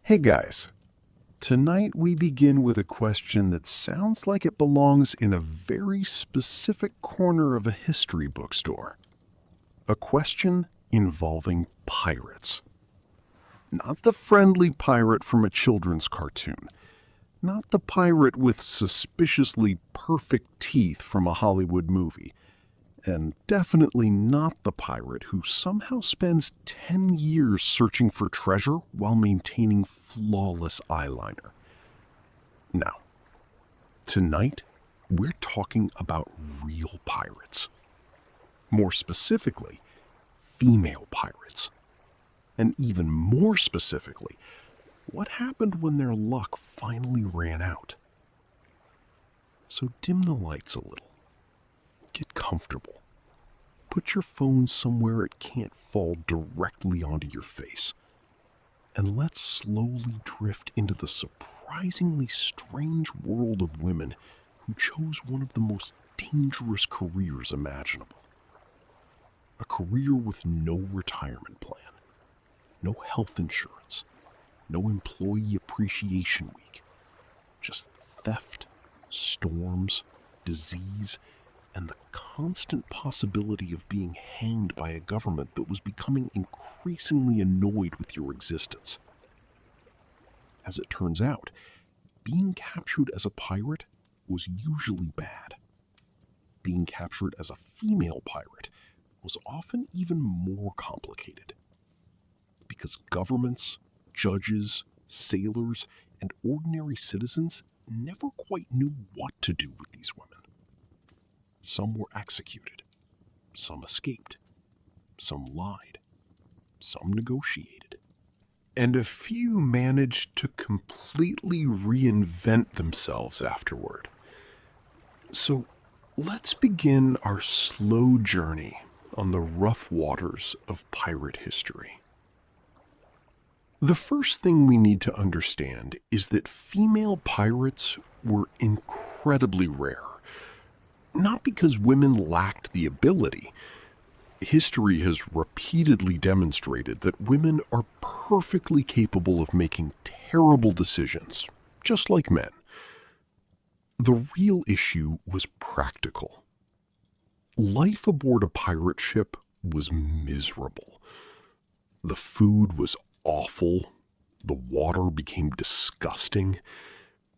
Hey guys, tonight we begin with a question that sounds like it belongs in a very specific corner of a history bookstore. A question involving pirates. Not the friendly pirate from a children's cartoon. Not the pirate with suspiciously perfect teeth from a Hollywood movie. And definitely not the pirate who somehow spends 10 years searching for treasure while maintaining flawless eyeliner. Now, tonight, we're talking about real pirates. More specifically, female pirates. And even more specifically, what happened when their luck finally ran out? So dim the lights a little. Get comfortable. Put your phone somewhere it can't fall directly onto your face. And let's slowly drift into the surprisingly strange world of women who chose one of the most dangerous careers imaginable. A career with no retirement plan, no health insurance, no employee appreciation week, just theft, storms, disease, and the constant possibility of being hanged by a government that was becoming increasingly annoyed with your existence. As it turns out, being captured as a pirate was usually bad. Being captured as a female pirate was often even more complicated. Because governments, judges, sailors, and ordinary citizens never quite knew what to do with these women. Some were executed, some escaped, some lied, some negotiated, and a few managed to completely reinvent themselves afterward. So let's begin our slow journey on the rough waters of pirate history. The first thing we need to understand is that female pirates were incredibly rare. Not because women lacked the ability. History has repeatedly demonstrated that women are perfectly capable of making terrible decisions, just like men. The real issue was practical. Life aboard a pirate ship was miserable. The food was awful. The water became disgusting.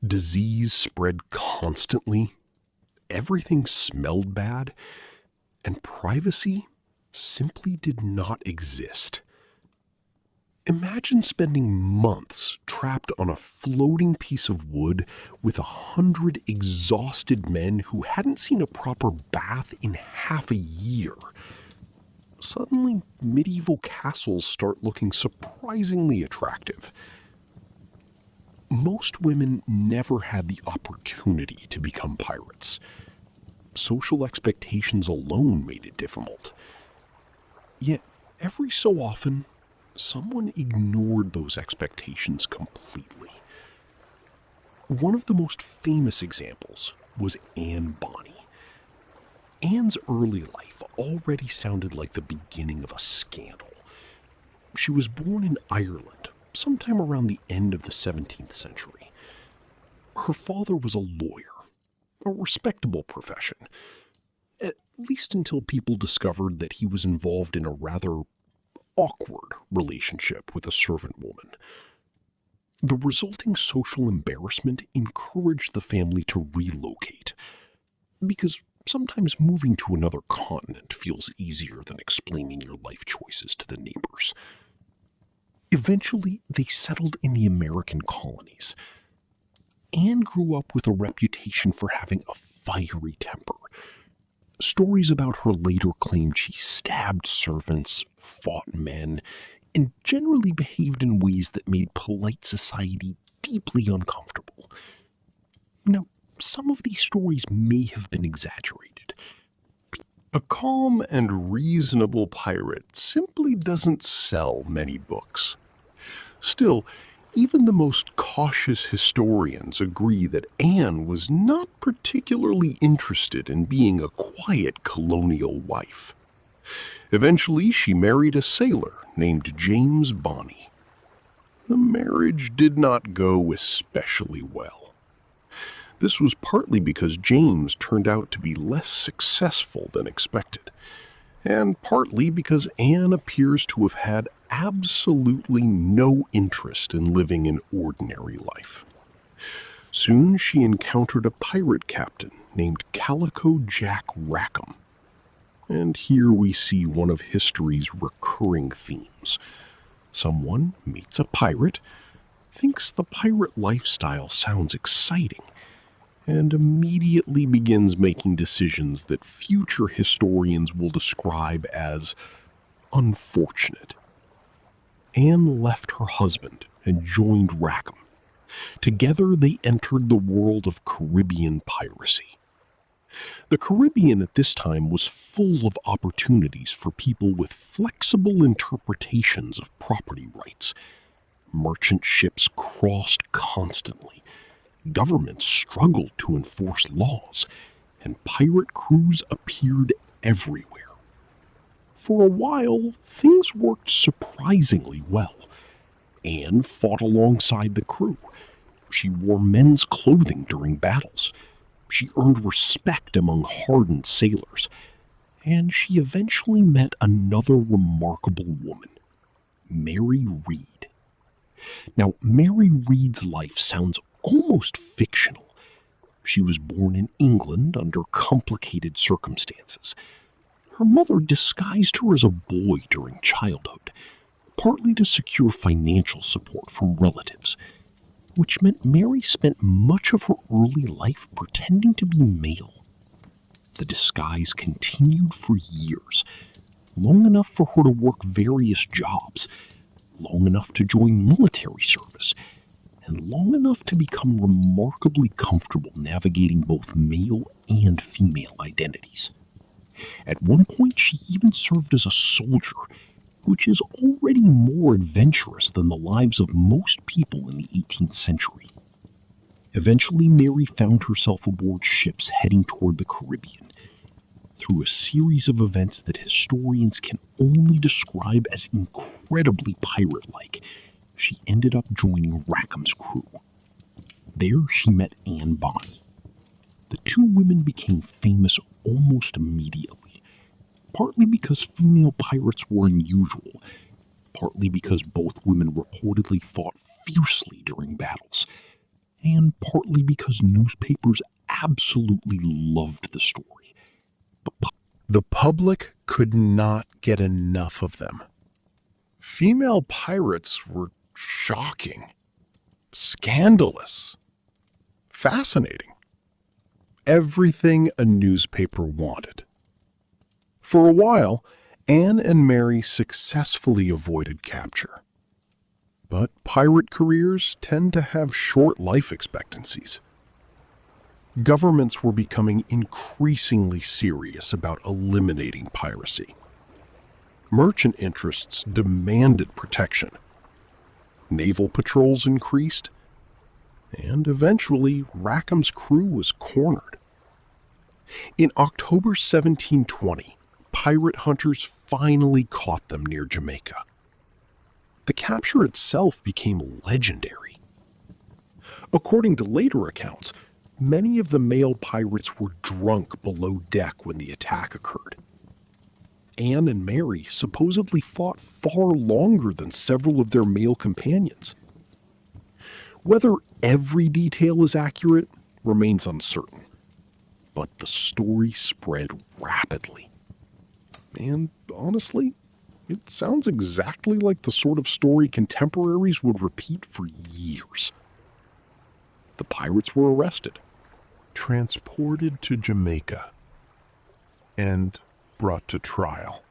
Disease spread constantly. Everything smelled bad, and privacy simply did not exist. Imagine spending months trapped on a floating piece of wood with 100 exhausted men who hadn't seen a proper bath in half a year. Suddenly, medieval castles start looking surprisingly attractive. Most women never had the opportunity to become pirates. Social expectations alone made it difficult. Yet, every so often, someone ignored those expectations completely. One of the most famous examples was Bonny. Anne's early life already sounded like the beginning of a scandal. She was born in Ireland, sometime around the end of the 17th century. Her father was a lawyer, a respectable profession, at least until people discovered that he was involved in a rather awkward relationship with a servant woman. The resulting social embarrassment encouraged the family to relocate, because sometimes moving to another continent feels easier than explaining your life choices to the neighbors. Eventually, they settled in the American colonies. Anne grew up with a reputation for having a fiery temper. Stories about her later claimed she stabbed servants, fought men, and generally behaved in ways that made polite society deeply uncomfortable. Now, some of these stories may have been exaggerated. A calm and reasonable pirate simply doesn't sell many books. Still, even the most cautious historians agree that Anne was not particularly interested in being a quiet colonial wife. Eventually, she married a sailor named James Bonny. the marriage did not go especially well. This was partly because James turned out to be less successful than expected, and partly because Anne appears to have had absolutely no interest in living an ordinary life. Soon she encountered a pirate captain named Calico Jack Rackham. And here we see one of history's recurring themes. Someone meets a pirate, thinks the pirate lifestyle sounds exciting, and immediately begins making decisions that future historians will describe as unfortunate. Anne left her husband and joined Rackham. Together they entered the world of Caribbean piracy. The Caribbean at this time was full of opportunities for people with flexible interpretations of property rights. Merchant ships crossed constantly. Governments struggled to enforce laws, and pirate crews appeared everywhere. For a while, things worked surprisingly well. Anne fought alongside the crew. She wore men's clothing during battles. She earned respect among hardened sailors. And she eventually met another remarkable woman, Mary Read. Now, Mary Read's life sounds almost fictional. She was born in England under complicated circumstances. Her mother disguised her as a boy during childhood, partly to secure financial support from relatives, which meant Mary spent much of her early life pretending to be male. The disguise continued for years, long enough for her to work various jobs, long enough to join military service, and long enough to become remarkably comfortable navigating both male and female identities. At one point, she even served as a soldier, which is already more adventurous than the lives of most people in the 18th century. Eventually, Mary found herself aboard ships heading toward the Caribbean. Through a series of events that historians can only describe as incredibly pirate-like, she ended up joining Rackham's crew. There she met Anne Bonny. The two women became famous almost immediately, partly because female pirates were unusual, partly because both women reportedly fought fiercely during battles, and partly because newspapers absolutely loved the story. The public could not get enough of them. Female pirates were shocking, scandalous, fascinating. Everything a newspaper wanted. For a while, Anne and Mary successfully avoided capture. But pirate careers tend to have short life expectancies. Governments were becoming increasingly serious about eliminating piracy. Merchant interests demanded protection. Naval patrols increased, and eventually Rackham's crew was cornered. In October 1720, pirate hunters finally caught them near Jamaica. The capture itself became legendary. According to later accounts, many of the male pirates were drunk below deck when the attack occurred. Anne and Mary supposedly fought far longer than several of their male companions. Whether every detail is accurate remains uncertain, but the story spread rapidly. And honestly, it sounds exactly like the sort of story contemporaries would repeat for years. The pirates were arrested, transported to Jamaica, and brought to trial.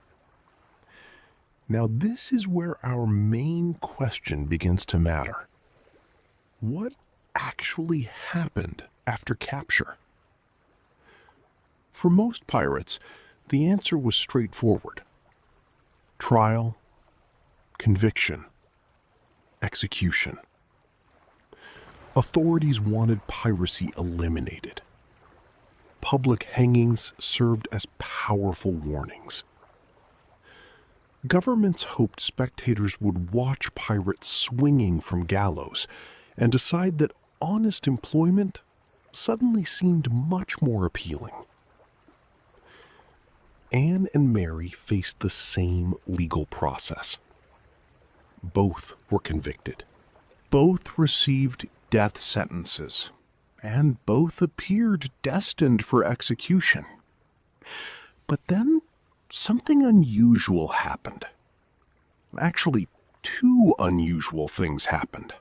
Now this is where our main question begins to matter. What actually happened after capture? For most pirates, the answer was straightforward. Trial, conviction, execution. Authorities wanted piracy eliminated. Public hangings served as powerful warnings. Governments hoped spectators would watch pirates swinging from gallows and decide that honest employment suddenly seemed much more appealing. Anne and Mary faced the same legal process. Both were convicted. Both received death sentences, and both appeared destined for execution. But then something unusual happened. Actually, two unusual things happened.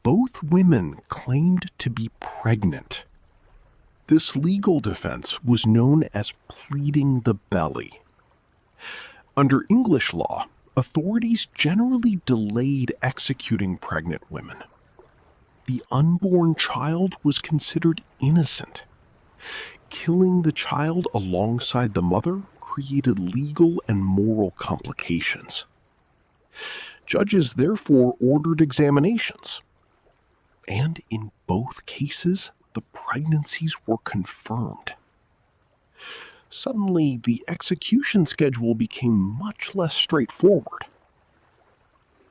Both women claimed to be pregnant. This legal defense was known as pleading the belly. Under English law, authorities generally delayed executing pregnant women. The unborn child was considered innocent. Killing the child alongside the mother created legal and moral complications. Judges therefore ordered examinations. And in both cases, the pregnancies were confirmed. Suddenly, the execution schedule became much less straightforward.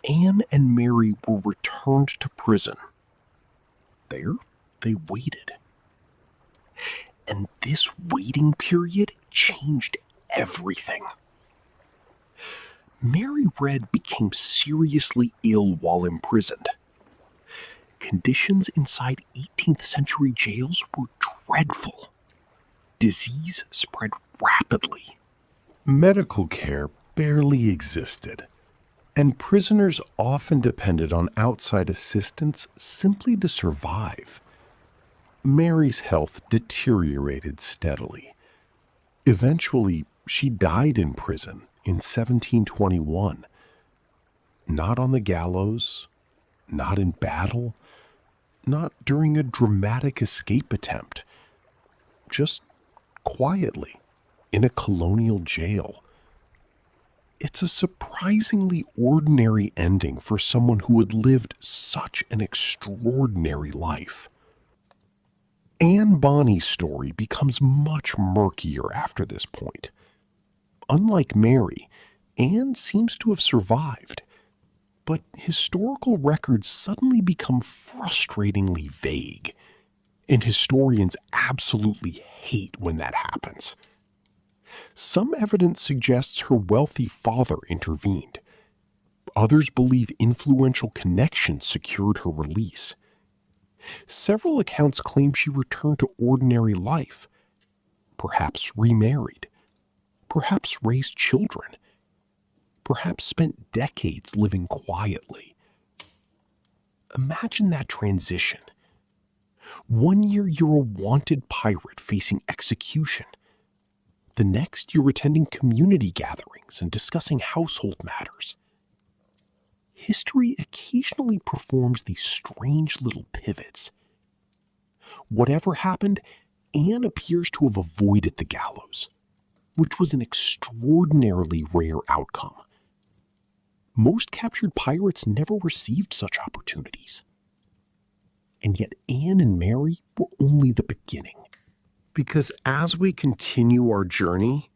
Anne and Mary were returned to prison. There, they waited. And this waiting period changed everything. Mary Red became seriously ill while imprisoned. Conditions inside 18th century jails were dreadful. Disease spread rapidly. Medical care barely existed, and prisoners often depended on outside assistance simply to survive. Mary's health deteriorated steadily. Eventually, she died in prison in 1721. Not on the gallows, not in battle, not during a dramatic escape attempt. Just quietly in a colonial jail. It's a surprisingly ordinary ending for someone who had lived such an extraordinary life. Anne Bonny's story becomes much murkier after this point. Unlike Mary, Anne seems to have survived, but historical records suddenly become frustratingly vague, and historians absolutely hate when that happens. Some evidence suggests her wealthy father intervened. Others believe influential connections secured her release. Several accounts claim she returned to ordinary life, perhaps remarried, perhaps raised children, perhaps spent decades living quietly. Imagine that transition. One year you're a wanted pirate facing execution. The next you're attending community gatherings and discussing household matters. History occasionally performs these strange little pivots. Whatever happened, Anne appears to have avoided the gallows, which was an extraordinarily rare outcome. Most captured pirates never received such opportunities. And yet Anne and Mary were only the beginning. Because as we continue our journey,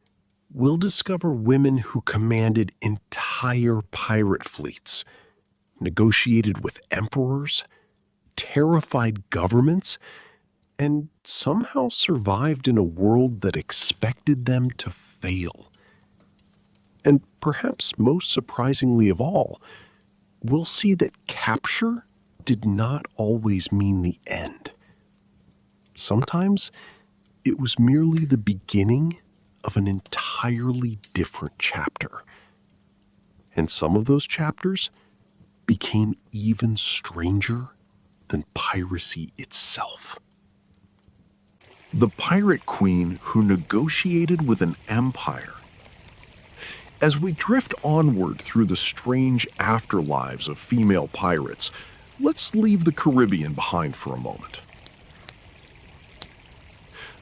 we'll discover women who commanded entire pirate fleets, negotiated with emperors, terrified governments, and somehow survived in a world that expected them to fail. And perhaps most surprisingly of all, we'll see that capture did not always mean the end. Sometimes it was merely the beginning of an entirely different chapter. And some of those chapters became even stranger than piracy itself. The pirate queen who negotiated with an empire. As we drift onward through the strange afterlives of female pirates, let's leave the Caribbean behind for a moment.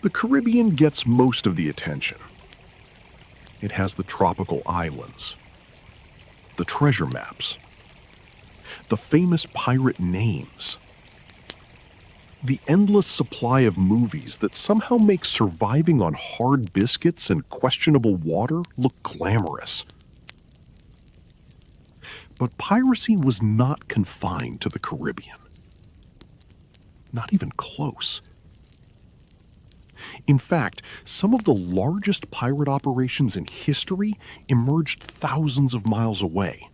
The Caribbean gets most of the attention. It has the tropical islands, the treasure maps, the famous pirate names, the endless supply of movies that somehow make surviving on hard biscuits and questionable water look glamorous. But piracy was not confined to the Caribbean. Not even close. In fact, some of the largest pirate operations in history emerged thousands of miles away.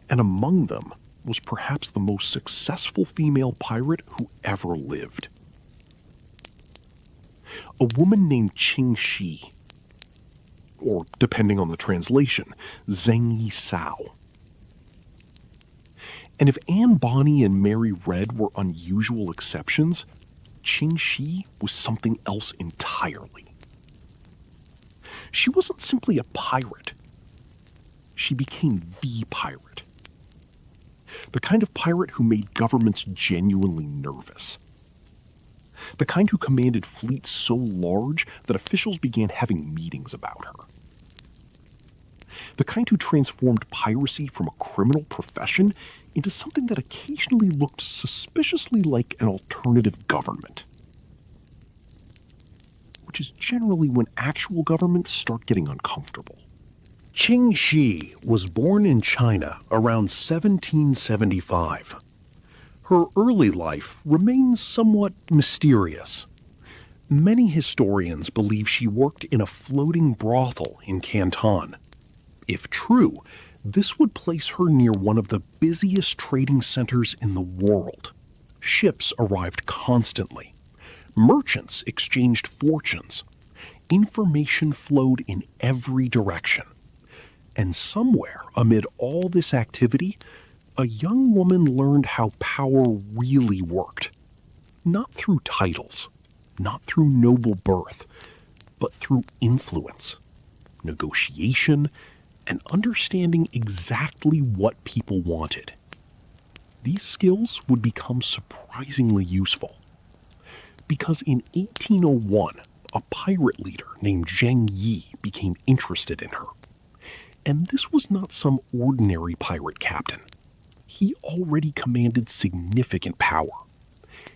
And among them was perhaps the most successful female pirate who ever lived. A woman named Qing Shi, or depending on the translation, Zheng Yi Sao. And if Anne Bonny and Mary Red were unusual exceptions, Qing Shi was something else entirely. She wasn't simply a pirate. She became the pirate. The kind of pirate who made governments genuinely nervous. The kind who commanded fleets so large that officials began having meetings about her. The kind who transformed piracy from a criminal profession into something that occasionally looked suspiciously like an alternative government. Which is generally when actual governments start getting uncomfortable. Qing Shi was born in China around 1775. Her early life remains somewhat mysterious. Many historians believe she worked in a floating brothel in Canton. If true, this would place her near one of the busiest trading centers in the world. Ships arrived constantly. Merchants exchanged fortunes. Information flowed in every direction. And somewhere amid all this activity, a young woman learned how power really worked. Not through titles, not through noble birth, but through influence, negotiation, and understanding exactly what people wanted. These skills would become surprisingly useful. Because in 1801, a pirate leader named Zheng Yi became interested in her. And this was not some ordinary pirate captain. He already commanded significant power.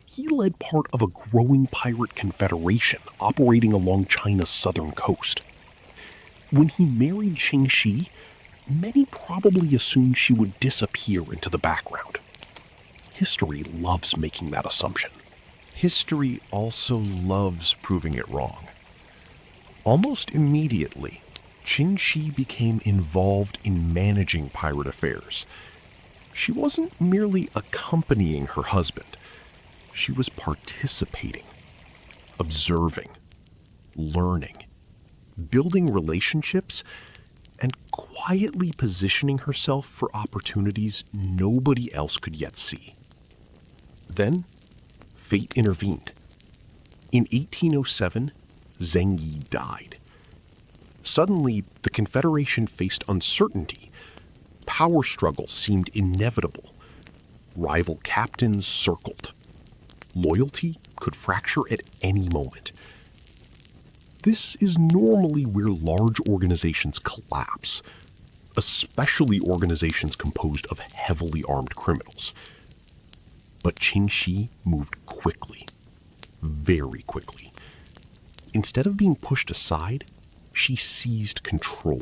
He led part of a growing pirate confederation operating along China's southern coast. When he married Qing Shi, many probably assumed she would disappear into the background. History loves making that assumption. History also loves proving it wrong. Almost immediately, Qing Shi became involved in managing pirate affairs. She wasn't merely accompanying her husband. She was participating, observing, learning, building relationships, and quietly positioning herself for opportunities nobody else could yet see. Then, fate intervened. In 1807, Zheng Yi died. Suddenly, the Confederation faced uncertainty. Power struggles seemed inevitable. Rival captains circled. Loyalty could fracture at any moment. This is normally where large organizations collapse, especially organizations composed of heavily armed criminals. But Qing Shi moved quickly, very quickly. Instead of being pushed aside, she seized control.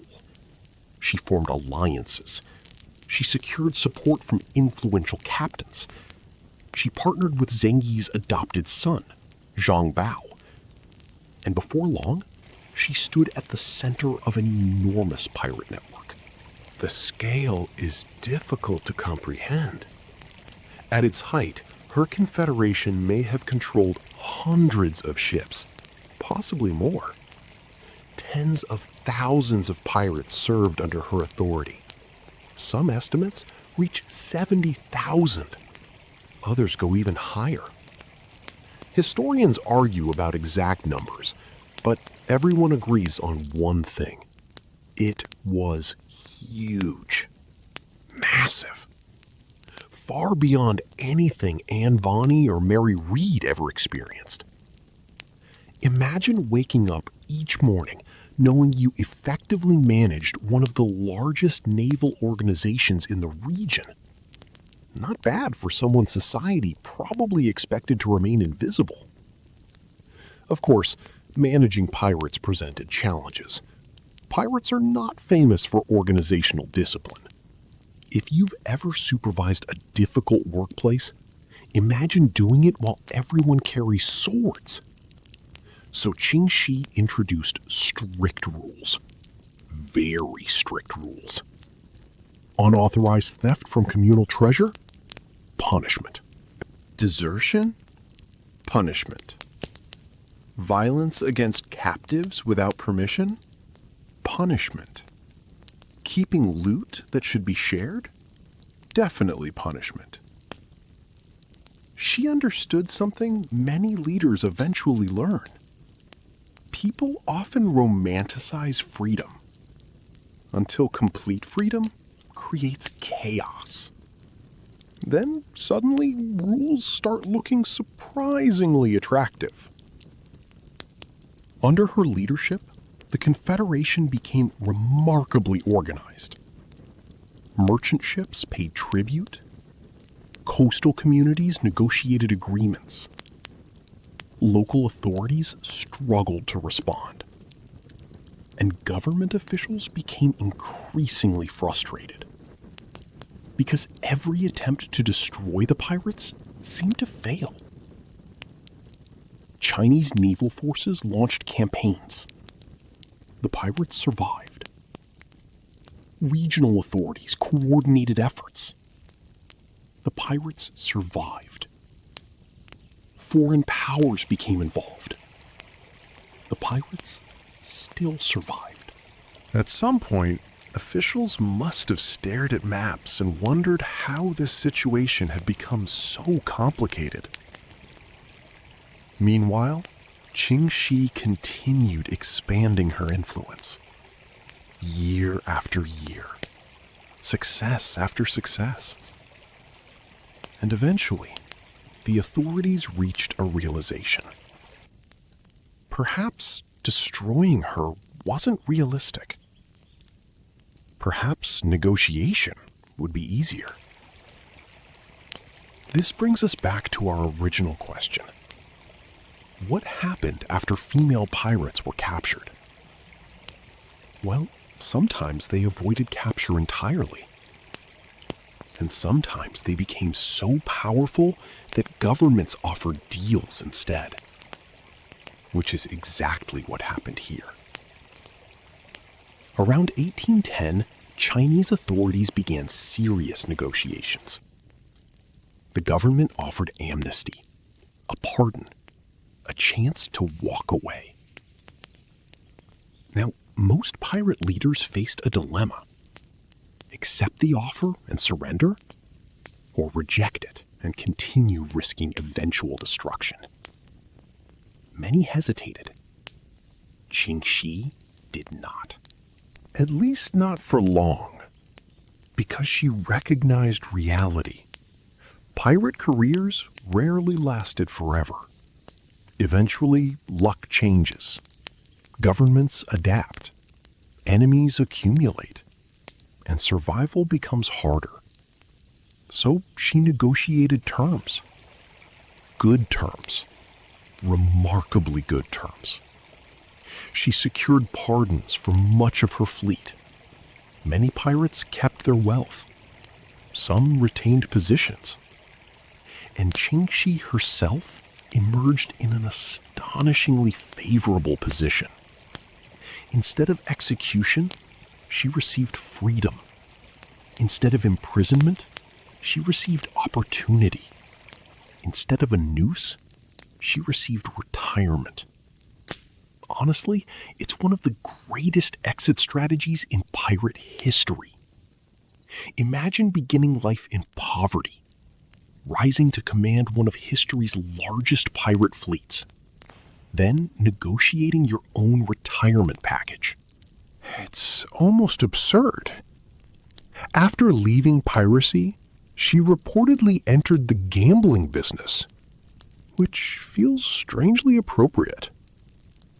She formed alliances. She secured support from influential captains. She partnered with Zheng Yi's adopted son, Zhang Bao. And before long, she stood at the center of an enormous pirate network. The scale is difficult to comprehend. At its height, her confederation may have controlled hundreds of ships, possibly more. Tens of thousands of pirates served under her authority. Some estimates reach 70,000. Others go even higher. Historians argue about exact numbers, but everyone agrees on one thing. It was huge. Massive. Far beyond anything Anne Bonny or Mary Read ever experienced. Imagine waking up each morning knowing you effectively managed one of the largest naval organizations in the region. Not bad for someone society probably expected to remain invisible. Of course, managing pirates presented challenges. Pirates are not famous for organizational discipline. If you've ever supervised a difficult workplace, imagine doing it while everyone carries swords. So Qing Shi introduced strict rules. Very strict rules. Unauthorized theft from communal treasure? Punishment. Desertion? Punishment. Violence against captives without permission? Punishment. Keeping loot that should be shared? Definitely punishment. She understood something many leaders eventually learn. People often romanticize freedom, until complete freedom creates chaos. Then suddenly rules start looking surprisingly attractive. Under her leadership, the Confederation became remarkably organized. Merchant ships paid tribute. Coastal communities negotiated agreements. Local authorities struggled to respond. And government officials became increasingly frustrated. Because every attempt to destroy the pirates seemed to fail. Chinese naval forces launched campaigns. The pirates survived. Regional authorities coordinated efforts. The pirates survived. Foreign powers became involved. The pirates still survived. At some point, officials must have stared at maps and wondered how this situation had become so complicated. Meanwhile, Qing Shi continued expanding her influence. Year after year. Success after success. And eventually, the authorities reached a realization. Perhaps destroying her wasn't realistic. Perhaps negotiation would be easier. This brings us back to our original question. What happened after female pirates were captured? Well, sometimes they avoided capture entirely. And sometimes they became so powerful that governments offered deals instead. Which is exactly what happened here. Around 1810, Chinese authorities began serious negotiations. The government offered amnesty, a pardon, a chance to walk away. Now, most pirate leaders faced a dilemma. Accept the offer and surrender, or reject it and continue risking eventual destruction. Many hesitated. Qing Shi did not. At least not for long, because she recognized reality. Pirate careers rarely lasted forever. Eventually, luck changes. Governments adapt. Enemies accumulate. And survival becomes harder. So she negotiated terms. Good terms. Remarkably good terms. She secured pardons for much of her fleet. Many pirates kept their wealth. Some retained positions. And Qing Shi herself emerged in an astonishingly favorable position. Instead of execution, she received freedom. Instead of imprisonment, she received opportunity. Instead of a noose, she received retirement. Honestly, it's one of the greatest exit strategies in pirate history. Imagine beginning life in poverty, rising to command one of history's largest pirate fleets, then negotiating your own retirement package. It's almost absurd. After leaving piracy, she reportedly entered the gambling business, which feels strangely appropriate.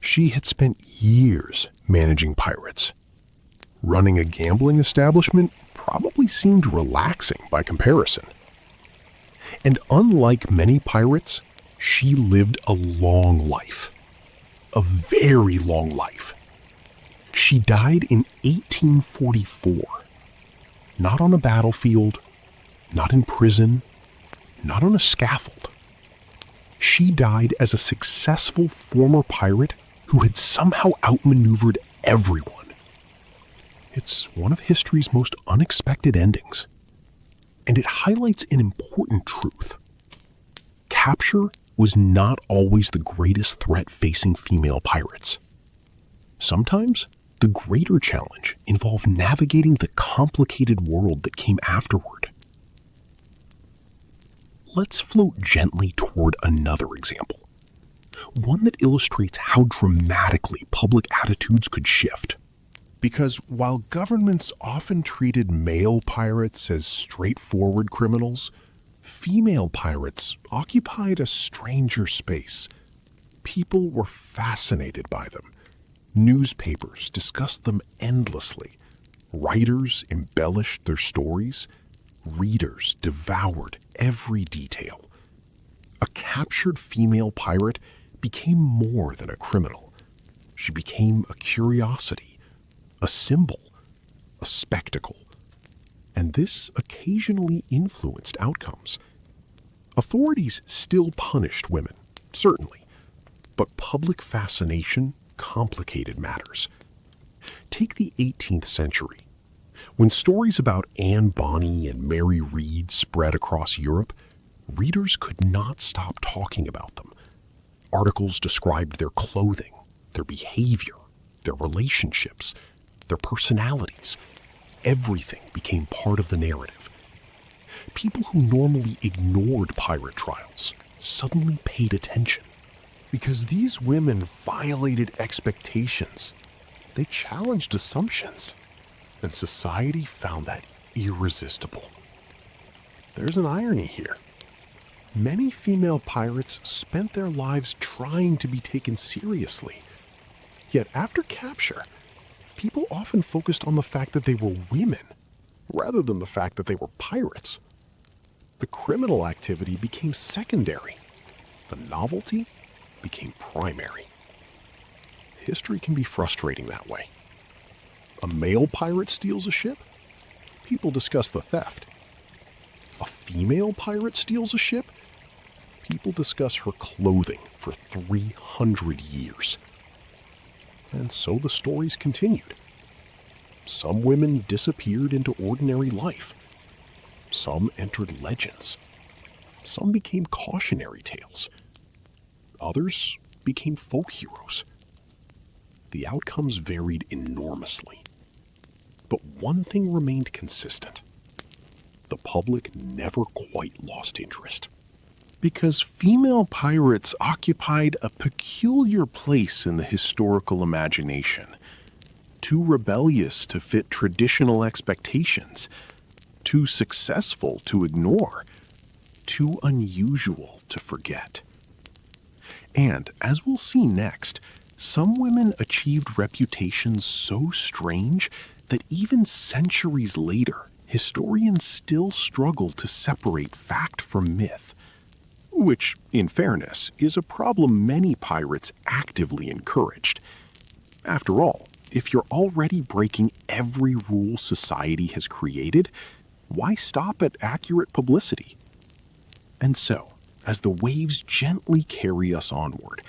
She had spent years managing pirates. Running a gambling establishment probably seemed relaxing by comparison. And unlike many pirates, she lived a long life. A very long life. She died in 1844. Not on a battlefield, not in prison, not on a scaffold. She died as a successful former pirate who had somehow outmaneuvered everyone. It's one of history's most unexpected endings, and it highlights an important truth. Capture was not always the greatest threat facing female pirates. Sometimes, the greater challenge involved navigating the complicated world that came afterward. Let's float gently toward another example, one that illustrates how dramatically public attitudes could shift. Because while governments often treated male pirates as straightforward criminals, female pirates occupied a stranger space. People were fascinated by them. Newspapers discussed them endlessly. Writers embellished their stories. Readers devoured every detail. A captured female pirate became more than a criminal. She became a curiosity, a symbol, a spectacle. And this occasionally influenced outcomes. Authorities still punished women, certainly, but public fascination complicated matters. Take the 18th century. When stories about Bonny and Mary Read spread across Europe, readers could not stop talking about them. Articles described their clothing, their behavior, their relationships, their personalities. Everything became part of the narrative. People who normally ignored pirate trials suddenly paid attention. Because these women violated expectations. They challenged assumptions. And society found that irresistible. There's an irony here. Many female pirates spent their lives trying to be taken seriously. Yet after capture, people often focused on the fact that they were women, rather than the fact that they were pirates. The criminal activity became secondary. The novelty became primary. History can be frustrating that way. A male pirate steals a ship? People discuss the theft. A female pirate steals a ship? People discuss her clothing for 300 years. And so the stories continued. Some women disappeared into ordinary life. Some entered legends. Some became cautionary tales. Others became folk heroes. The outcomes varied enormously. But one thing remained consistent. The public never quite lost interest. Because female pirates occupied a peculiar place in the historical imagination. Too rebellious to fit traditional expectations. Too successful to ignore. Too unusual to forget. And, as we'll see next, some women achieved reputations so strange that even centuries later, historians still struggle to separate fact from myth. Which, in fairness, is a problem many pirates actively encouraged. After all, if you're already breaking every rule society has created, why stop at accurate publicity? And so, as the waves gently carry us onward,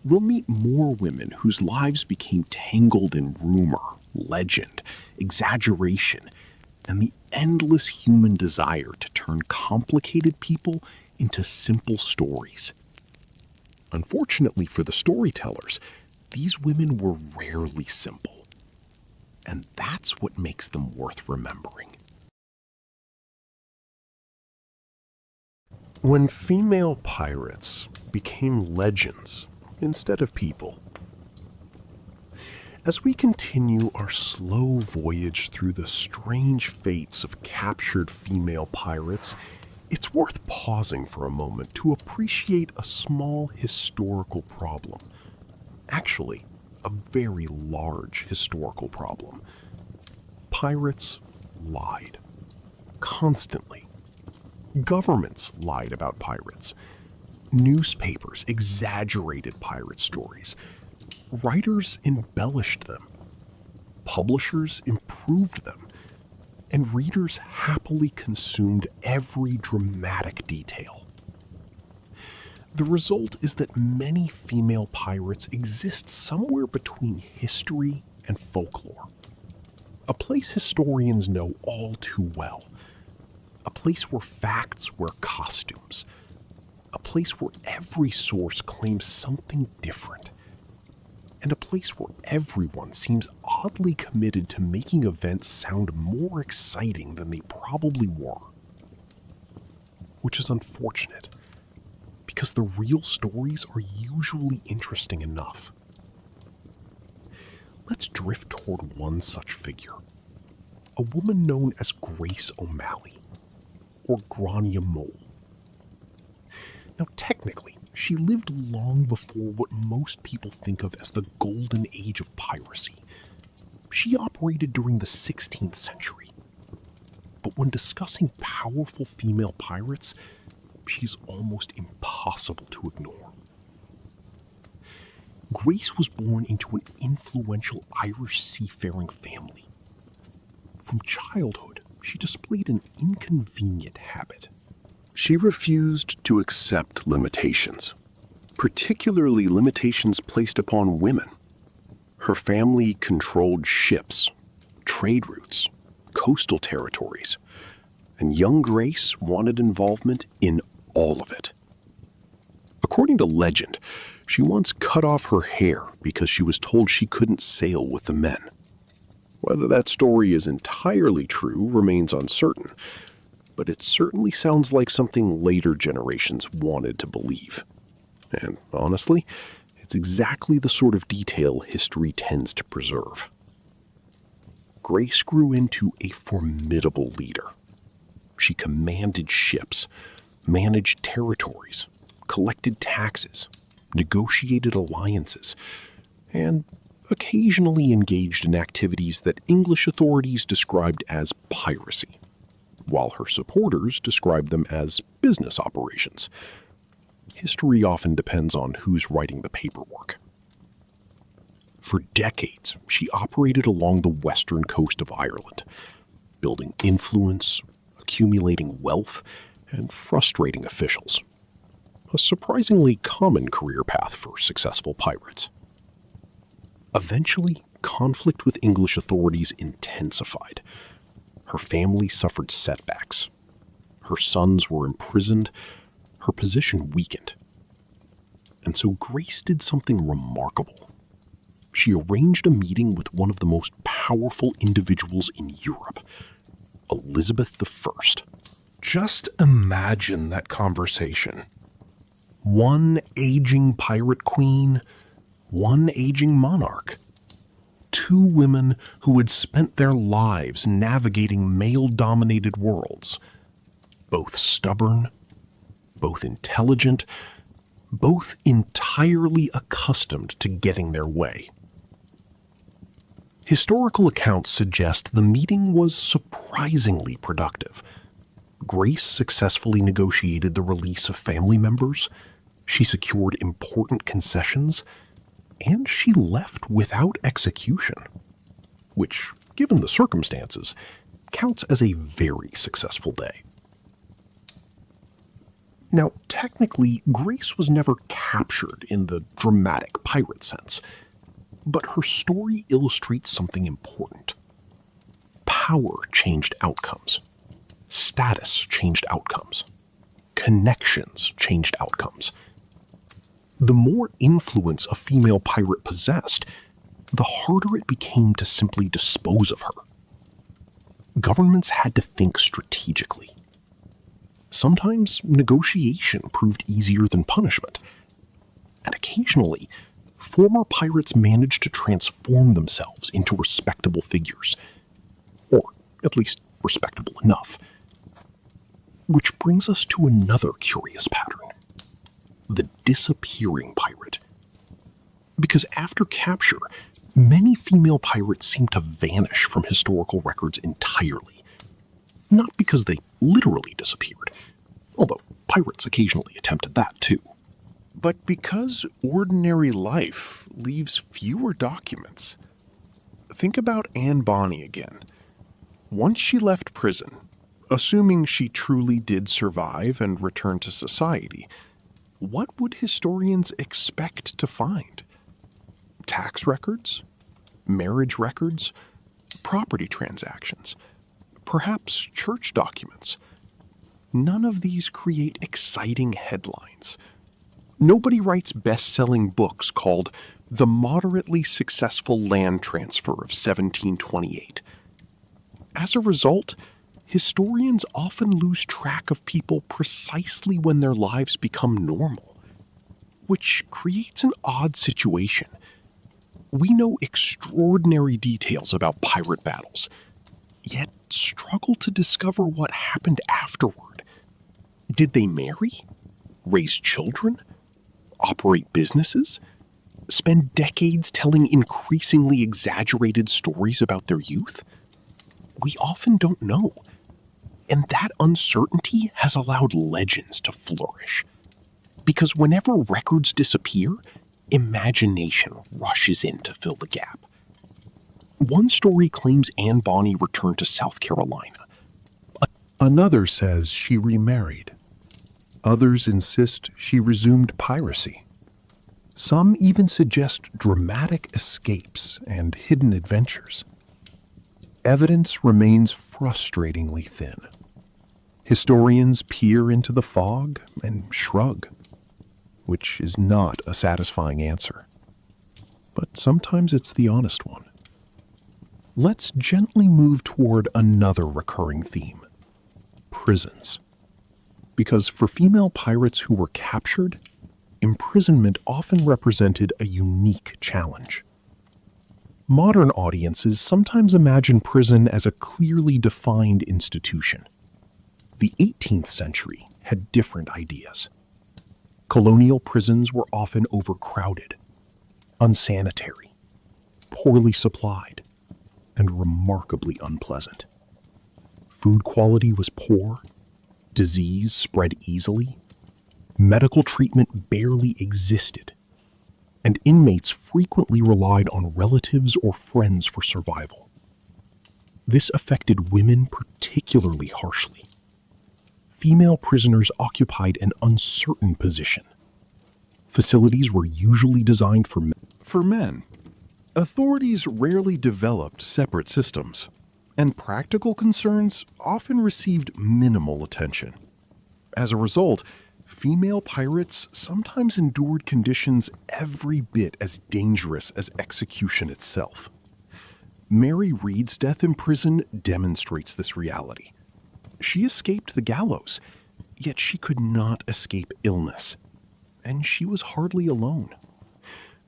we'll meet more women whose lives became tangled in rumor, legend, exaggeration, and the endless human desire to turn complicated people into simple stories. Unfortunately for the storytellers, these women were rarely simple. And that's what makes them worth remembering. When female pirates became legends instead of people. As we continue our slow voyage through the strange fates of captured female pirates, it's worth pausing for a moment to appreciate a small historical problem. Actually, a very large historical problem. Pirates lied. Constantly. Governments lied about pirates. Newspapers exaggerated pirate stories. Writers embellished them. Publishers improved them. and readers happily consumed every dramatic detail. The result is that many female pirates exist somewhere between history and folklore, a place historians know all too well, a place where facts wear costumes, a place where every source claims something different, and a place where everyone seems oddly committed to making events sound more exciting than they probably were. Which is unfortunate, because the real stories are usually interesting enough. Let's drift toward one such figure, a woman known as Grace O'Malley, or Grania Mole. Now, technically, she lived long before what most people think of as the Golden Age of Piracy. She operated during the 16th century. But when discussing powerful female pirates, she's almost impossible to ignore. Grace was born into an influential Irish seafaring family. From childhood, she displayed an inconvenient habit. She refused to accept limitations, particularly limitations placed upon women. Her family controlled ships, trade routes, coastal territories, and young Grace wanted involvement in all of it. According to legend, she once cut off her hair because she was told she couldn't sail with the men. Whether that story is entirely true remains uncertain, but it certainly sounds like something later generations wanted to believe. And honestly, it's exactly the sort of detail history tends to preserve. Grace grew into a formidable leader. She commanded ships, managed territories, collected taxes, negotiated alliances, and occasionally engaged in activities that English authorities described as piracy, while her supporters described them as business operations. History often depends on who's writing the paperwork. For decades, she operated along the western coast of Ireland, building influence, accumulating wealth, and frustrating officials. A surprisingly common career path for successful pirates. Eventually, conflict with English authorities intensified. Her family suffered setbacks. Her sons were imprisoned. Her position weakened. And so Grace did something remarkable. She arranged a meeting with one of the most powerful individuals in Europe, Elizabeth I. Just imagine that conversation. One aging pirate queen, one aging monarch. Two women who had spent their lives navigating male-dominated worlds. Both stubborn, both intelligent, both entirely accustomed to getting their way. Historical accounts suggest the meeting was surprisingly productive. Grace successfully negotiated the release of family members, she secured important concessions, and she left without execution, which, given the circumstances, counts as a very successful day. Now, technically, Grace was never captured in the dramatic pirate sense, but her story illustrates something important. Power changed outcomes. Status changed outcomes. Connections changed outcomes. The more influence a female pirate possessed, the harder it became to simply dispose of her. Governments had to think strategically. Sometimes negotiation proved easier than punishment, and occasionally, former pirates managed to transform themselves into respectable figures, or at least respectable enough. Which brings us to another curious pattern. The disappearing pirate. Because after capture, many female pirates seem to vanish from historical records entirely. Not because they literally disappeared, although pirates occasionally attempted that too, but because ordinary life leaves fewer documents. Think about Bonny again. Once she left prison, assuming she truly did survive and return to society, what would historians expect to find? Tax records? Marriage records? Property transactions? Perhaps church documents? None of these create exciting headlines. Nobody writes best-selling books called The Moderately Successful Land Transfer of 1728. As a result, historians often lose track of people precisely when their lives become normal, which creates an odd situation. We know extraordinary details about pirate battles, yet struggle to discover what happened afterward. Did they marry? Raise children? Operate businesses? Spend decades telling increasingly exaggerated stories about their youth? We often don't know. And that uncertainty has allowed legends to flourish. Because whenever records disappear, imagination rushes in to fill the gap. One story claims Anne Bonny returned to South Carolina. Another says she remarried. Others insist she resumed piracy. Some even suggest dramatic escapes and hidden adventures. Evidence remains frustratingly thin. Historians peer into the fog and shrug, which is not a satisfying answer. But sometimes it's the honest one. Let's gently move toward another recurring theme: prisons. Because for female pirates who were captured, imprisonment often represented a unique challenge. Modern audiences sometimes imagine prison as a clearly defined institution. The 18th century had different ideas. Colonial prisons were often overcrowded, unsanitary, poorly supplied, and remarkably unpleasant. Food quality was poor, disease spread easily, medical treatment barely existed, and inmates frequently relied on relatives or friends for survival. This affected women particularly harshly. Female prisoners occupied an uncertain position. Facilities were usually designed for men. For men, authorities rarely developed separate systems, and practical concerns often received minimal attention. As a result, female pirates sometimes endured conditions every bit as dangerous as execution itself. Mary Read's death in prison demonstrates this reality. She escaped the gallows, yet she could not escape illness, and she was hardly alone.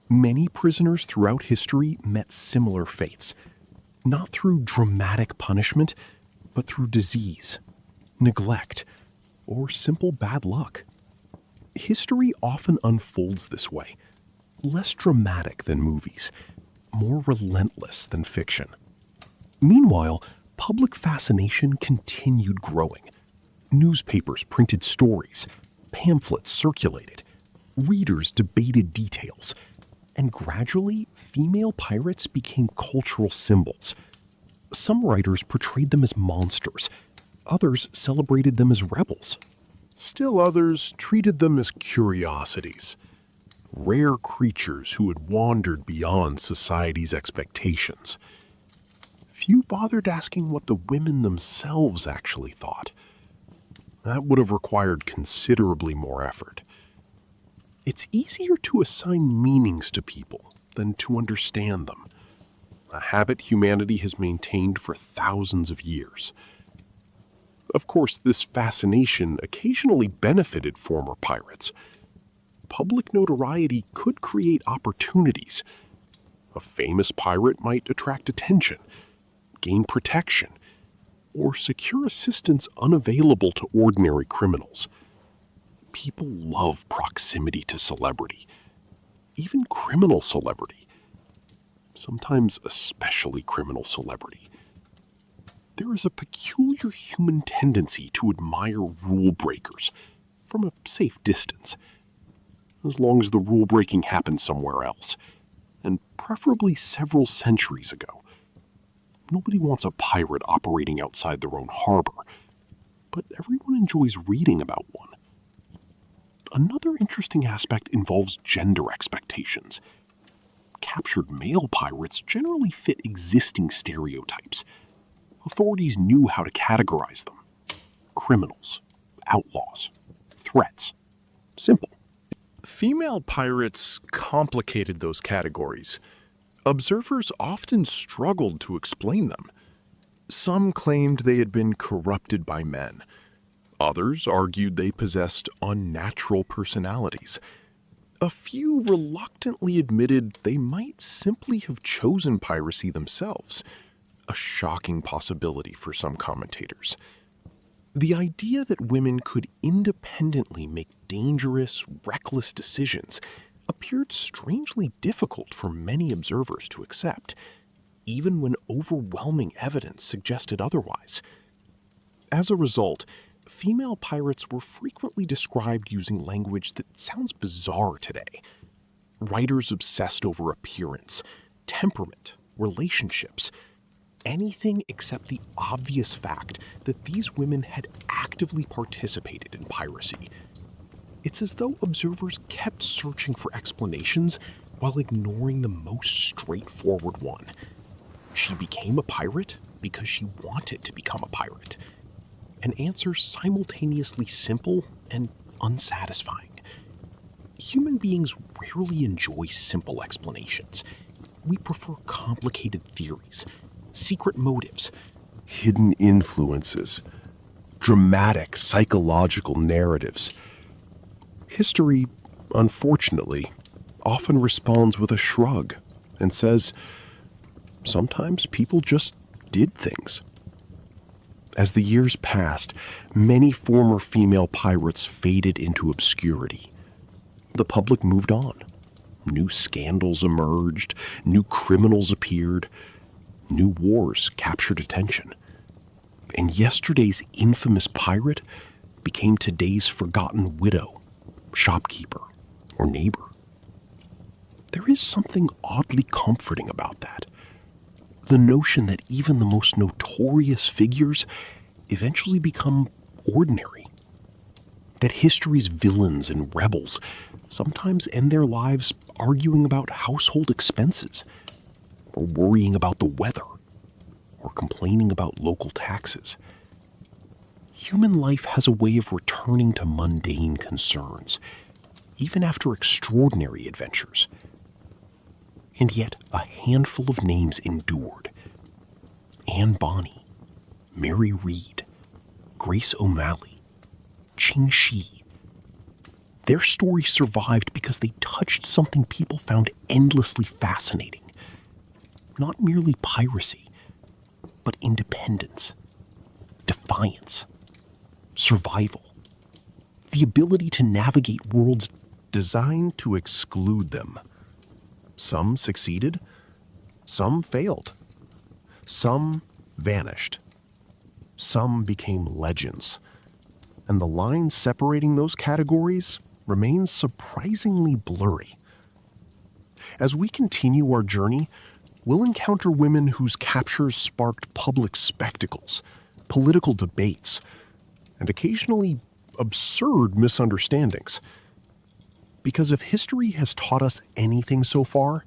Many prisoners throughout history met similar fates, not through dramatic punishment, but through disease, neglect, or simple bad luck. History often unfolds this way, less dramatic than movies, more relentless than fiction. Meanwhile, public fascination continued growing. Newspapers printed stories, pamphlets circulated, readers debated details, and gradually, female pirates became cultural symbols. Some writers portrayed them as monsters, others celebrated them as rebels. Still others treated them as curiosities, rare creatures who had wandered beyond society's expectations. Few bothered asking what the women themselves actually thought. That would have required considerably more effort. It's easier to assign meanings to people than to understand them, a habit humanity has maintained for thousands of years. Of course, this fascination occasionally benefited former pirates. Public notoriety could create opportunities. A famous pirate might attract attention, gain protection, or secure assistance unavailable to ordinary criminals. People love proximity to celebrity, even criminal celebrity, sometimes especially criminal celebrity. There is a peculiar human tendency to admire rule breakers from a safe distance, as long as the rule breaking happened somewhere else, and preferably several centuries ago. Nobody wants a pirate operating outside their own harbor, but everyone enjoys reading about one. Another interesting aspect involves gender expectations. Captured male pirates generally fit existing stereotypes. Authorities knew how to categorize them. Criminals, outlaws, threats. Simple. Female pirates complicated those categories. Observers often struggled to explain them. Some claimed they had been corrupted by men. Others argued they possessed unnatural personalities. A few reluctantly admitted they might simply have chosen piracy themselves, a shocking possibility for some commentators. The idea that women could independently make dangerous, reckless decisions appeared strangely difficult for many observers to accept, even when overwhelming evidence suggested otherwise. As a result, female pirates were frequently described using language that sounds bizarre today. Writers obsessed over appearance, temperament, relationships, anything except the obvious fact that these women had actively participated in piracy. It's as though observers kept searching for explanations while ignoring the most straightforward one. She became a pirate because she wanted to become a pirate. An answer simultaneously simple and unsatisfying. Human beings rarely enjoy simple explanations. We prefer complicated theories, secret motives, hidden influences, dramatic psychological narratives. History, unfortunately, often responds with a shrug and says, sometimes people just did things. As the years passed, many former female pirates faded into obscurity. The public moved on. New scandals emerged, new criminals appeared, new wars captured attention. And yesterday's infamous pirate became today's forgotten widow, shopkeeper, or neighbor. There is something oddly comforting about that. The notion that even the most notorious figures eventually become ordinary. That history's villains and rebels sometimes end their lives arguing about household expenses, or worrying about the weather, or complaining about local taxes. Human life has a way of returning to mundane concerns, even after extraordinary adventures. And yet a handful of names endured. Anne Bonny, Mary Read, Grace O'Malley, Ching Shi. Their stories survived because they touched something people found endlessly fascinating. Not merely piracy, but independence, defiance, survival. The ability to navigate worlds designed to exclude them. Some succeeded, some failed, some vanished, some became legends, and the line separating those categories remains surprisingly blurry. As we continue our journey, we'll encounter women whose captures sparked public spectacles, political debates, and occasionally absurd misunderstandings. Because if history has taught us anything so far,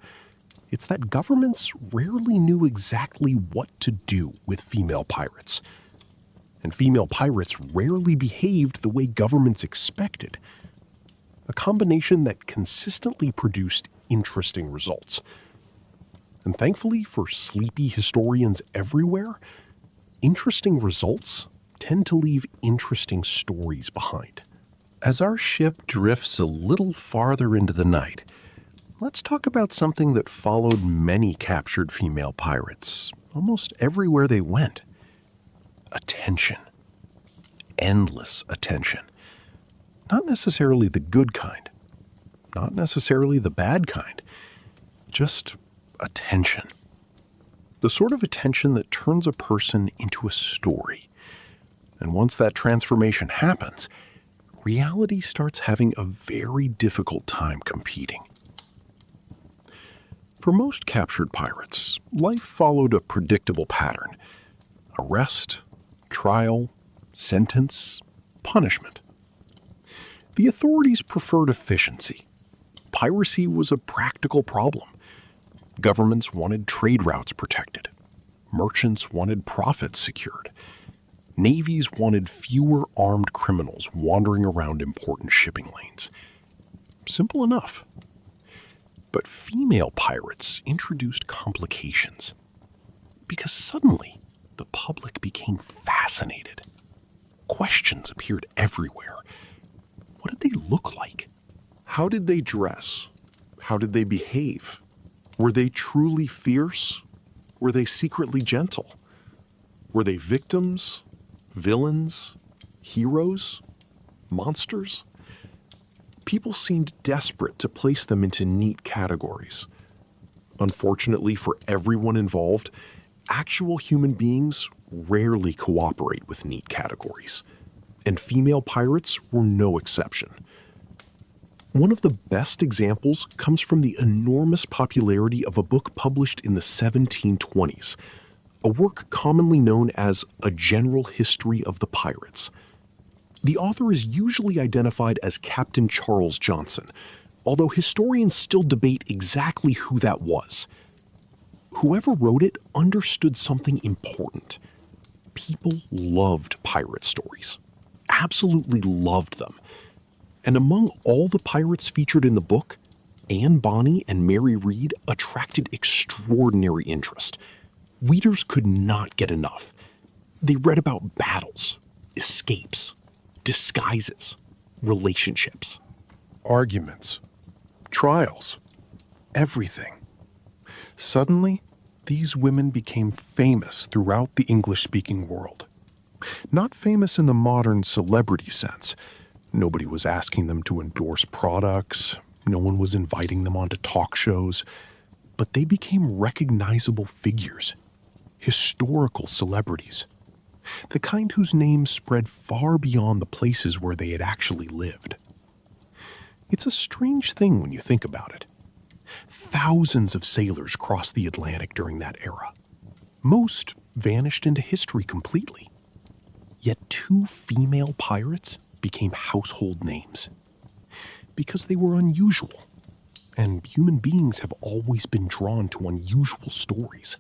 it's that governments rarely knew exactly what to do with female pirates. And female pirates rarely behaved the way governments expected. A combination that consistently produced interesting results. And thankfully for sleepy historians everywhere, interesting results tend to leave interesting stories behind. As our ship drifts a little farther into the night, let's talk about something that followed many captured female pirates, almost everywhere they went. Attention. Endless attention. Not necessarily the good kind. Not necessarily the bad kind. Just attention. The sort of attention that turns a person into a story. And once that transformation happens, reality starts having a very difficult time competing. For most captured pirates, life followed a predictable pattern: arrest, trial, sentence, punishment. The authorities preferred efficiency. Piracy was a practical problem. Governments wanted trade routes protected. Merchants wanted profits secured. Navies wanted fewer armed criminals wandering around important shipping lanes. Simple enough. But female pirates introduced complications. Because suddenly, the public became fascinated. Questions appeared everywhere. What did they look like? How did they dress? How did they behave? Were they truly fierce? Were they secretly gentle? Were they victims, villains, heroes, monsters? People seemed desperate to place them into neat categories. Unfortunately for everyone involved, actual human beings rarely cooperate with neat categories, and female pirates were no exception. One of the best examples comes from the enormous popularity of a book published in the 1720s, a work commonly known as A General History of the Pirates. The author is usually identified as Captain Charles Johnson, although historians still debate exactly who that was. Whoever wrote it understood something important. People loved pirate stories, absolutely loved them. And among all the pirates featured in the book, Anne Bonny and Mary Read attracted extraordinary interest. Readers could not get enough. They read about battles, escapes, disguises, relationships, Arguments, trials, everything. Suddenly, these women became famous throughout the English-speaking world. Not famous in the modern celebrity sense. Nobody was asking them to endorse products. No one was inviting them onto talk shows. But they became recognizable figures, historical celebrities, the kind whose names spread far beyond the places where they had actually lived. It's a strange thing when you think about it. Thousands of sailors crossed the Atlantic during that era. Most vanished into history completely. Yet 2 female pirates became household names because they were unusual, and human beings have always been drawn to unusual stories.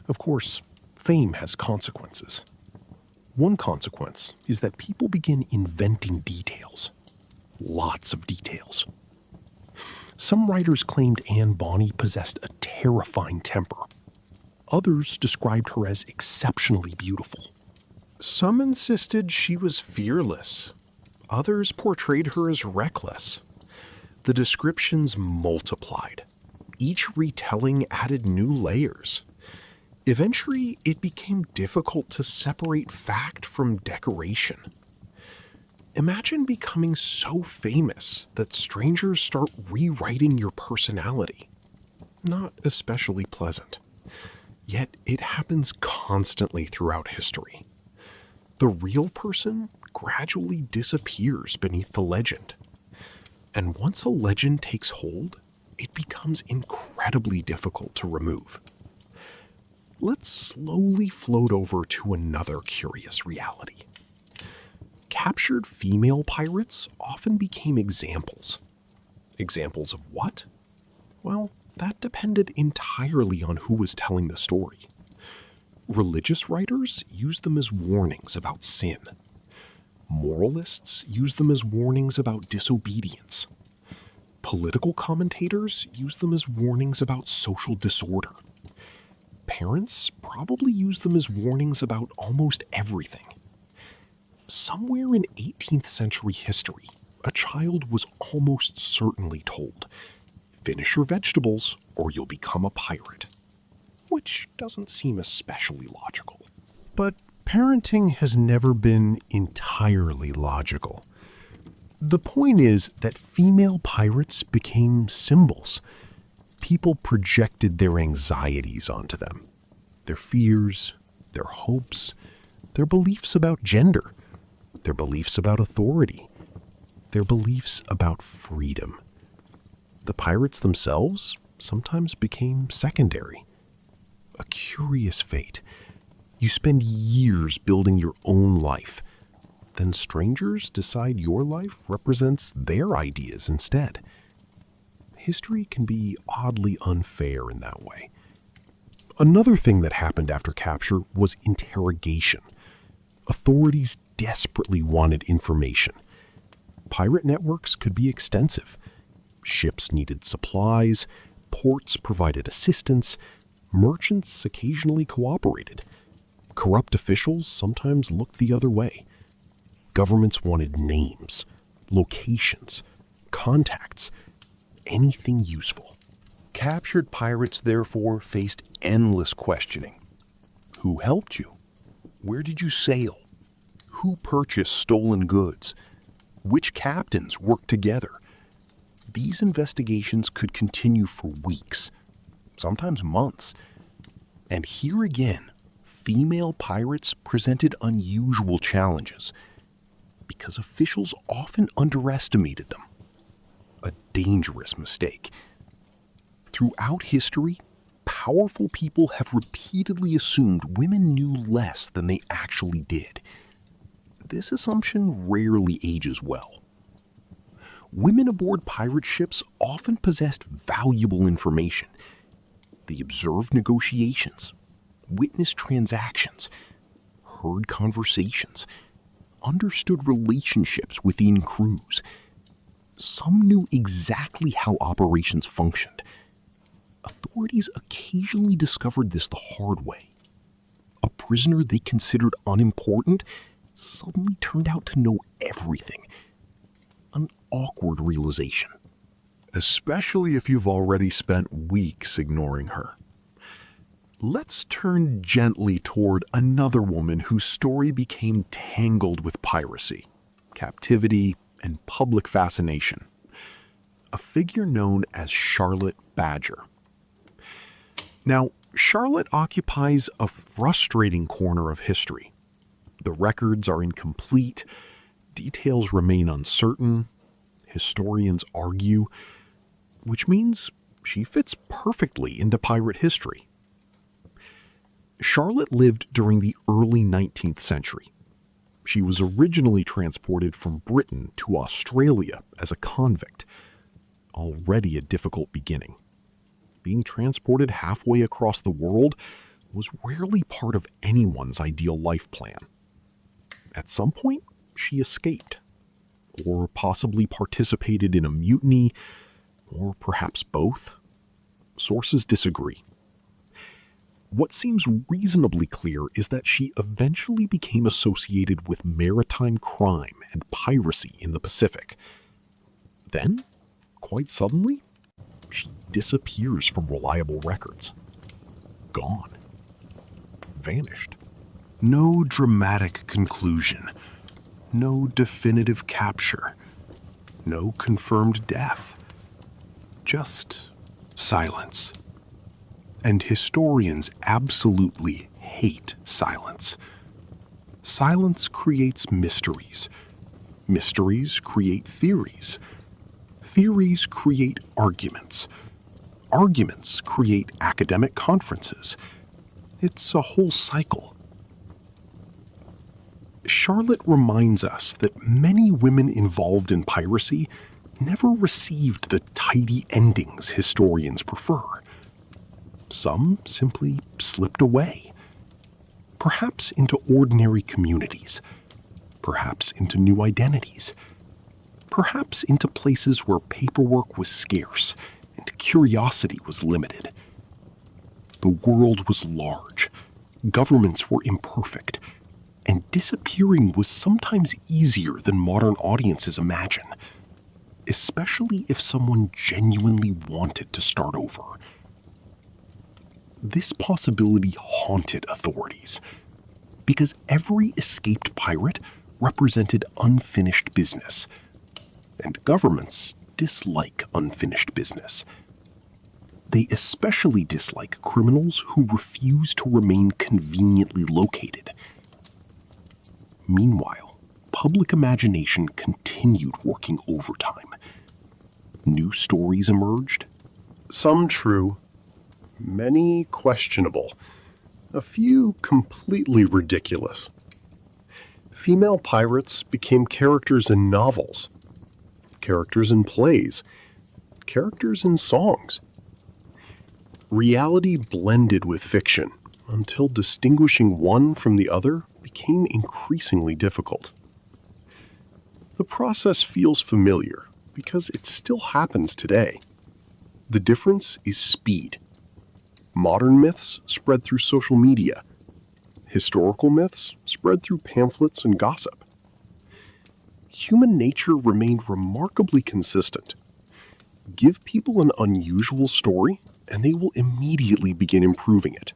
Of course, fame has consequences. One consequence is that people begin inventing details. Lots of details. Some writers claimed Anne Bonny possessed a terrifying temper. Others described her as exceptionally beautiful. Some insisted she was fearless. Others portrayed her as reckless. The descriptions multiplied. Each retelling added new layers. Eventually, it became difficult to separate fact from decoration. Imagine becoming so famous that strangers start rewriting your personality. Not especially pleasant. Yet it happens constantly throughout history. The real person gradually disappears beneath the legend. And once a legend takes hold, it becomes incredibly difficult to remove. Let's slowly float over to another curious reality. Captured female pirates often became examples. Examples of what? Well, that depended entirely on who was telling the story. Religious writers used them as warnings about sin. Moralists used them as warnings about disobedience. Political commentators used them as warnings about social disorder. Parents probably used them as warnings about almost everything. Somewhere in 18th century history, a child was almost certainly told, "Finish your vegetables or you'll become a pirate." Which doesn't seem especially logical. But parenting has never been entirely logical. The point is that female pirates became symbols. People projected their anxieties onto them, their fears, their hopes, their beliefs about gender, their beliefs about authority, their beliefs about freedom. The pirates themselves sometimes became secondary. A curious fate. You spend years building your own life. Then strangers decide your life represents their ideas instead. History can be oddly unfair in that way. Another thing that happened after capture was interrogation. Authorities desperately wanted information. Pirate networks could be extensive. Ships needed supplies, ports provided assistance, merchants occasionally cooperated. Corrupt officials sometimes looked the other way. Governments wanted names, locations, contacts, anything useful. Captured pirates, therefore, faced endless questioning. Who helped you? Where did you sail? Who purchased stolen goods? Which captains worked together? These investigations could continue for weeks, sometimes months. And here again, female pirates presented unusual challenges because officials often underestimated them. A dangerous mistake. Throughout history, powerful people have repeatedly assumed women knew less than they actually did. This assumption rarely ages well. Women aboard pirate ships often possessed valuable information. They observed negotiations, witnessed transactions, heard conversations, understood relationships within crews. Some knew exactly how operations functioned. Authorities occasionally discovered this the hard way. A prisoner they considered unimportant suddenly turned out to know everything. An awkward realization. Especially if you've already spent weeks ignoring her. Let's turn gently toward another woman whose story became tangled with piracy, captivity, and public fascination. A figure known as Charlotte Badger. Now, Charlotte occupies a frustrating corner of history. The records are incomplete, details remain uncertain, historians argue, which means she fits perfectly into pirate history. Charlotte lived during the early 19th century. She was originally transported from Britain to Australia as a convict. Already a difficult beginning. Being transported halfway across the world was rarely part of anyone's ideal life plan. At some point, she escaped, or possibly participated in a mutiny, or perhaps both. Sources disagree. What seems reasonably clear is that she eventually became associated with maritime crime and piracy in the Pacific. Then, quite suddenly, she disappears from reliable records. Gone. Vanished. No dramatic conclusion. No definitive capture. No confirmed death. Just silence. And historians absolutely hate silence. Silence creates mysteries. Mysteries create theories. Theories create arguments. Arguments create academic conferences. It's a whole cycle. Charlotte reminds us that many women involved in piracy never received the tidy endings historians prefer. Some simply slipped away. Perhaps into ordinary communities. Perhaps into new identities. Perhaps into places where paperwork was scarce and curiosity was limited. The world was large. Governments were imperfect. And disappearing was sometimes easier than modern audiences imagine. Especially if someone genuinely wanted to start over. This possibility haunted authorities, because every escaped pirate represented unfinished business, and governments dislike unfinished business. They especially dislike criminals who refuse to remain conveniently located. Meanwhile, public imagination continued working overtime. New stories emerged, Some true, many questionable, a few completely ridiculous. Female pirates became characters in novels, characters in plays, characters in songs. Reality blended with fiction until distinguishing one from the other became increasingly difficult. The process feels familiar because it still happens today. The difference is speed. Modern myths spread through social media. Historical myths spread through pamphlets and gossip. Human nature remained remarkably consistent. Give people an unusual story, and they will immediately begin improving it.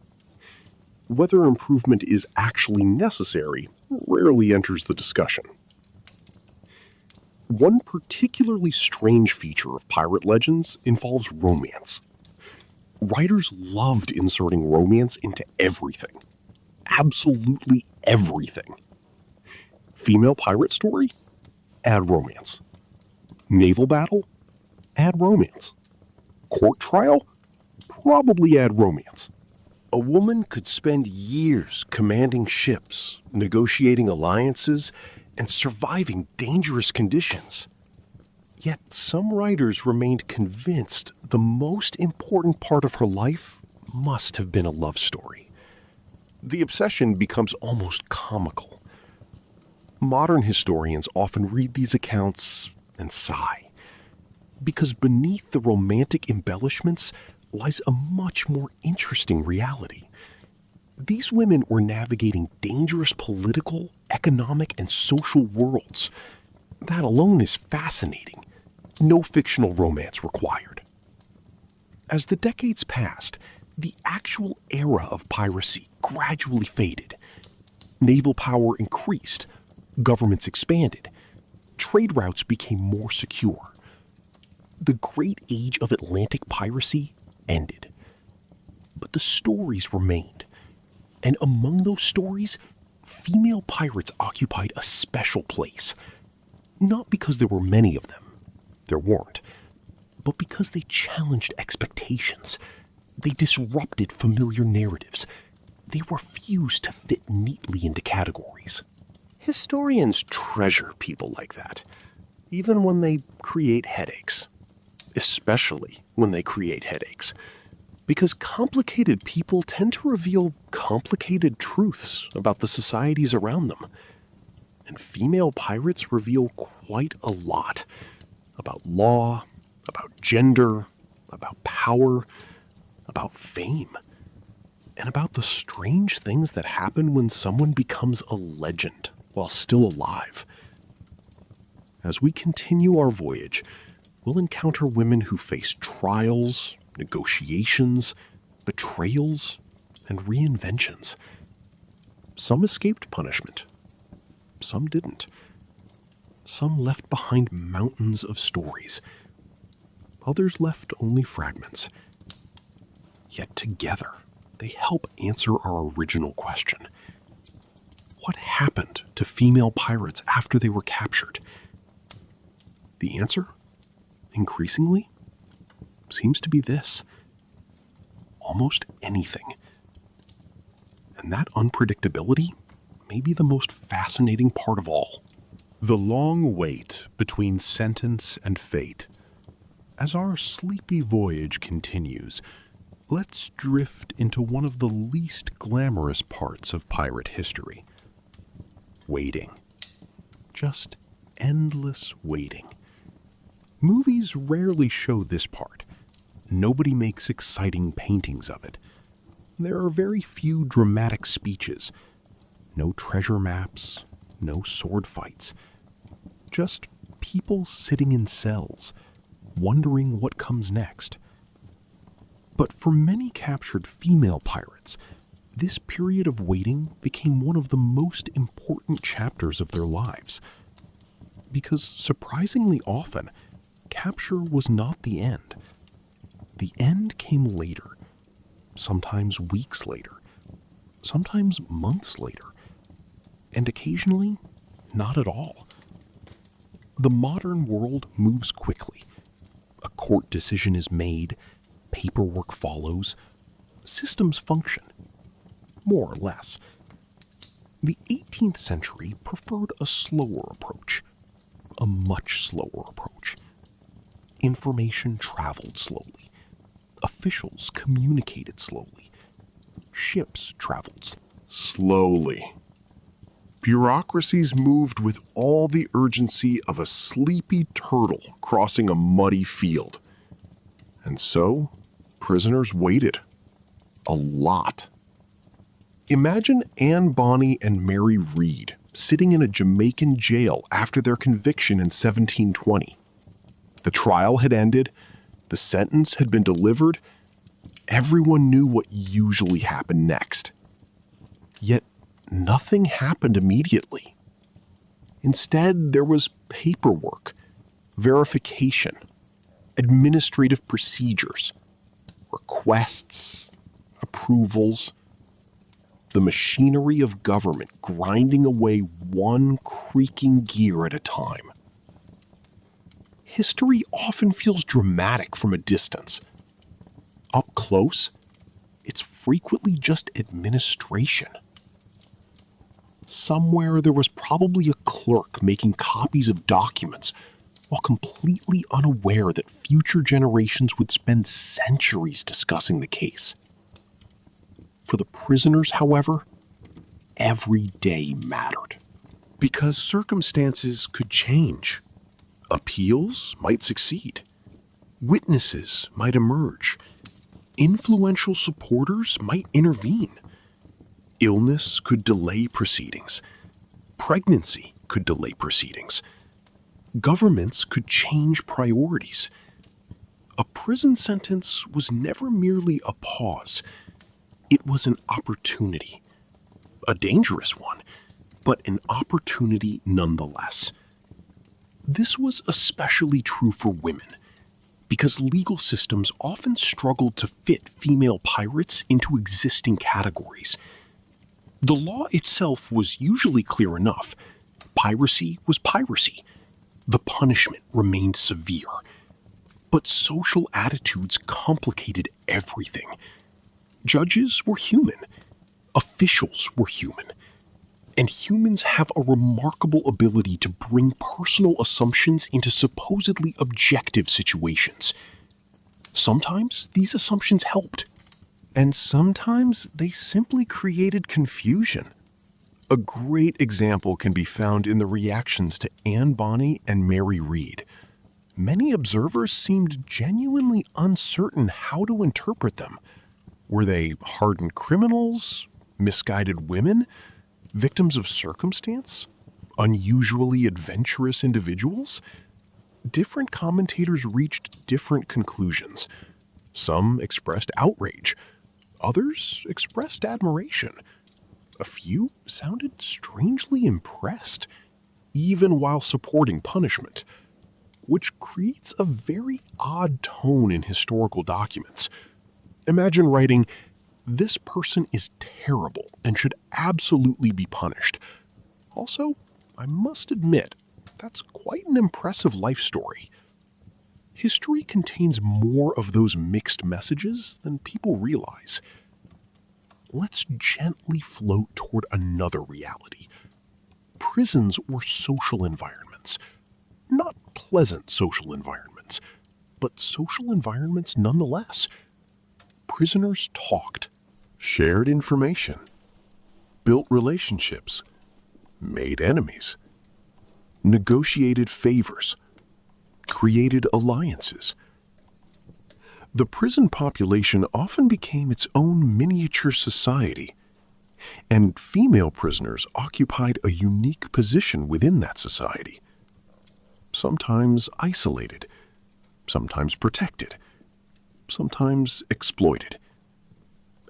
Whether improvement is actually necessary rarely enters the discussion. One particularly strange feature of pirate legends involves romance. Writers loved inserting romance into everything. Absolutely everything. Female pirate story? Add romance. Naval battle? Add romance. Court trial? Probably add romance. A woman could spend years commanding ships, negotiating alliances, and surviving dangerous conditions. Yet some writers remained convinced the most important part of her life must have been a love story. The obsession becomes almost comical. Modern historians often read these accounts and sigh, because beneath the romantic embellishments lies a much more interesting reality. These women were navigating dangerous political, economic, and social worlds. That alone is fascinating. No fictional romance required. As the decades passed, the actual era of piracy gradually faded. Naval power increased, governments expanded, trade routes became more secure. The great age of Atlantic piracy ended. But the stories remained. And among those stories, female pirates occupied a special place. Not because there were many of them. There weren't. But because they challenged expectations. They disrupted familiar narratives. They refused to fit neatly into categories. Historians treasure people like that, even when they create headaches. Especially when they create headaches. Because complicated people tend to reveal complicated truths about the societies around them. And female pirates reveal quite a lot about law, about gender, about power, about fame, and about the strange things that happen when someone becomes a legend while still alive. As we continue our voyage, we'll encounter women who face trials, negotiations, betrayals, and reinventions. Some escaped punishment. Some didn't. Some left behind mountains of stories. Others left only fragments. Yet together, they help answer our original question. What happened to female pirates after they were captured? The answer, increasingly, seems to be this: almost anything. And that unpredictability may be the most fascinating part of all. The long wait between sentence and fate. As our sleepy voyage continues, let's drift into one of the least glamorous parts of pirate history. Waiting. Just endless waiting. Movies rarely show this part. Nobody makes exciting paintings of it. There are very few dramatic speeches. No treasure maps, no sword fights. Just people sitting in cells, wondering what comes next. But for many captured female pirates, this period of waiting became one of the most important chapters of their lives. Because surprisingly often, capture was not the end. The end came later, sometimes weeks later, sometimes months later, and occasionally not at all. The modern world moves quickly. A court decision is made, paperwork follows, systems function, more or less. The 18th century preferred a slower approach, a much slower approach. Information traveled slowly. Officials communicated slowly. Ships traveled Slowly. Bureaucracies moved with all the urgency of a sleepy turtle crossing a muddy field. And so, prisoners waited. A lot. Imagine Anne Bonny and Mary Read sitting in a Jamaican jail after their conviction in 1720. The trial had ended, the sentence had been delivered, everyone knew what usually happened next. Yet nothing happened immediately. Instead, there was paperwork, verification, administrative procedures, requests, approvals, the machinery of government grinding away one creaking gear at a time. History often feels dramatic from a distance. Up close, it's frequently just administration. Somewhere there was probably a clerk making copies of documents while completely unaware that future generations would spend centuries discussing the case. For the prisoners, however, every day mattered. Because circumstances could change. Appeals might succeed. Witnesses might emerge. Influential supporters might intervene. Illness could delay proceedings. Pregnancy could delay proceedings. Governments could change priorities. A prison sentence was never merely a pause. It was an opportunity. A dangerous one, but an opportunity nonetheless. This was especially true for women, because legal systems often struggled to fit female pirates into existing categories. The law itself was usually clear enough. Piracy was piracy. The punishment remained severe. But social attitudes complicated everything. Judges were human. Officials were human. And humans have a remarkable ability to bring personal assumptions into supposedly objective situations. Sometimes these assumptions helped, and sometimes they simply created confusion. A great example can be found in the reactions to Anne Bonny and Mary Read. Many observers seemed genuinely uncertain how to interpret them. Were they hardened criminals, misguided women, victims of circumstance, unusually adventurous individuals? Different commentators reached different conclusions. Some expressed outrage. Others expressed admiration. A few sounded strangely impressed, even while supporting punishment, which creates a very odd tone in historical documents. Imagine writing, "This person is terrible and should absolutely be punished." Also, I must admit, that's quite an impressive life story. History contains more of those mixed messages than people realize. Let's gently float toward another reality. Prisons were social environments. Not pleasant social environments, but social environments nonetheless. Prisoners talked, shared information, built relationships, made enemies, negotiated favors, created alliances. The prison population often became its own miniature society, and female prisoners occupied a unique position within that society. Sometimes isolated, sometimes protected, sometimes exploited.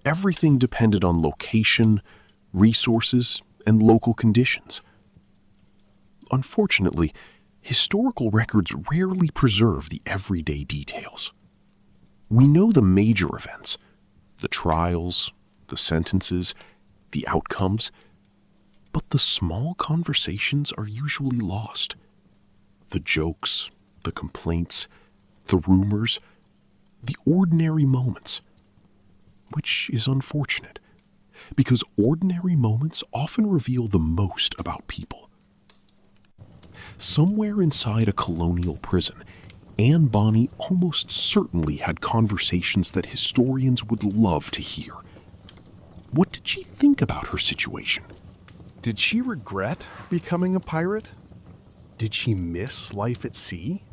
Everything depended on location, resources, and local conditions. Unfortunately, historical records rarely preserve the everyday details. We know the major events, the trials, the sentences, the outcomes, but the small conversations are usually lost. The jokes, the complaints, the rumors, the ordinary moments. Which is unfortunate, because ordinary moments often reveal the most about people. Somewhere inside a colonial prison, Anne Bonny almost certainly had conversations that historians would love to hear. What did she think about her situation? Did she regret becoming a pirate? Did she miss life at sea?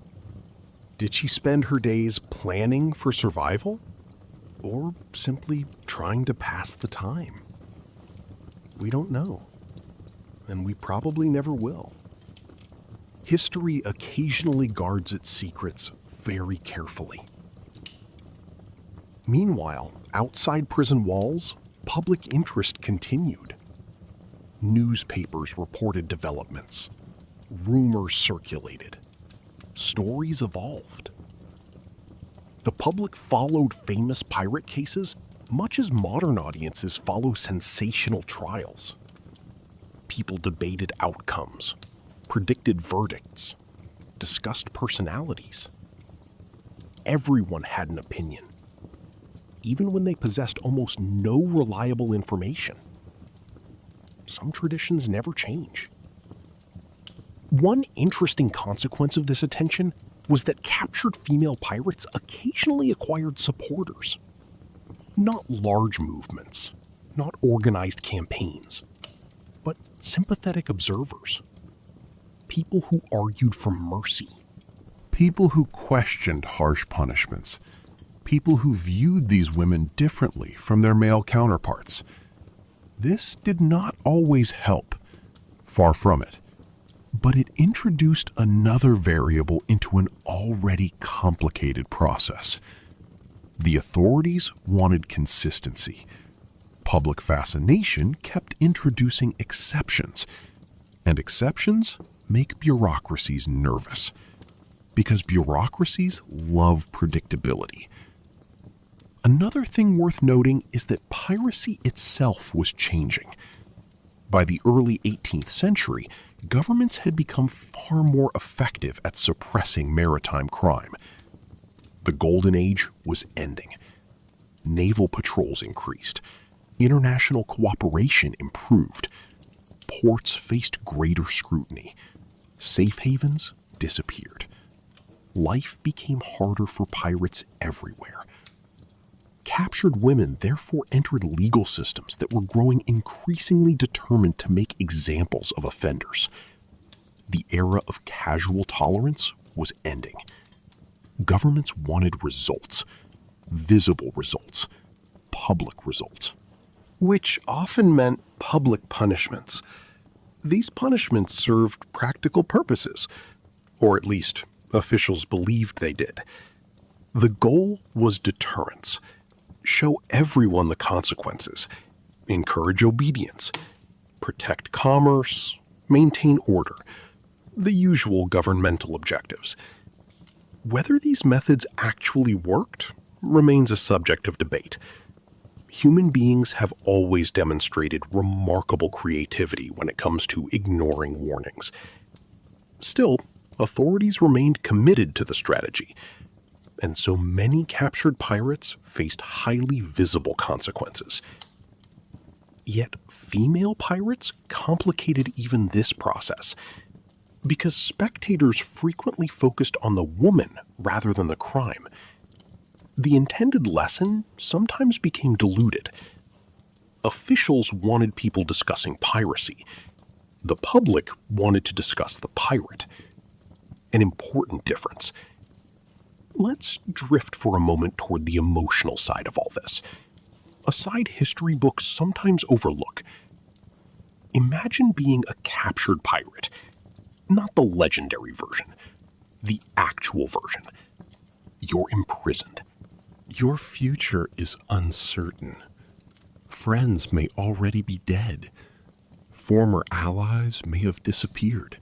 Did she spend her days planning for survival? Or simply trying to pass the time? We don't know. And we probably never will. History occasionally guards its secrets very carefully. Meanwhile, outside prison walls, public interest continued. Newspapers reported developments. Rumors circulated. Stories evolved. The public followed famous pirate cases much as modern audiences follow sensational trials. People debated outcomes, predicted verdicts, discussed personalities. Everyone had an opinion, even when they possessed almost no reliable information. Some traditions never change. One interesting consequence of this attention was that captured female pirates occasionally acquired supporters. Not large movements, not organized campaigns, but sympathetic observers. People who argued for mercy. People who questioned harsh punishments. People who viewed these women differently from their male counterparts. This did not always help. Far from it. But it introduced another variable into an already complicated process. The authorities wanted consistency. Public fascination kept introducing exceptions. And exceptions make bureaucracies nervous. Because bureaucracies love predictability. Another thing worth noting is that piracy itself was changing. By the early 18th century, governments had become far more effective at suppressing maritime crime. The Golden Age was ending. Naval patrols increased. International cooperation improved. Ports faced greater scrutiny. Safe havens disappeared. Life became harder for pirates everywhere. Captured women therefore entered legal systems that were growing increasingly determined to make examples of offenders. The era of casual tolerance was ending. Governments wanted results, visible results, public results. Which often meant public punishments. These punishments served practical purposes, or at least officials believed they did. The goal was deterrence. Show everyone the consequences, encourage obedience, protect commerce, maintain order, the usual governmental objectives. Whether these methods actually worked remains a subject of debate. Human beings have always demonstrated remarkable creativity when it comes to ignoring warnings. Still, authorities remained committed to the strategy, and so many captured pirates faced highly visible consequences. Yet female pirates complicated even this process, because spectators frequently focused on the woman rather than the crime. The intended lesson sometimes became diluted. Officials wanted people discussing piracy. The public wanted to discuss the pirate. An important difference. Let's drift for a moment toward the emotional side of all this, a side history books sometimes overlook. Imagine being a captured pirate, not the legendary version, the actual version. You're imprisoned. Your future is uncertain. Friends may already be dead. Former allies may have disappeared.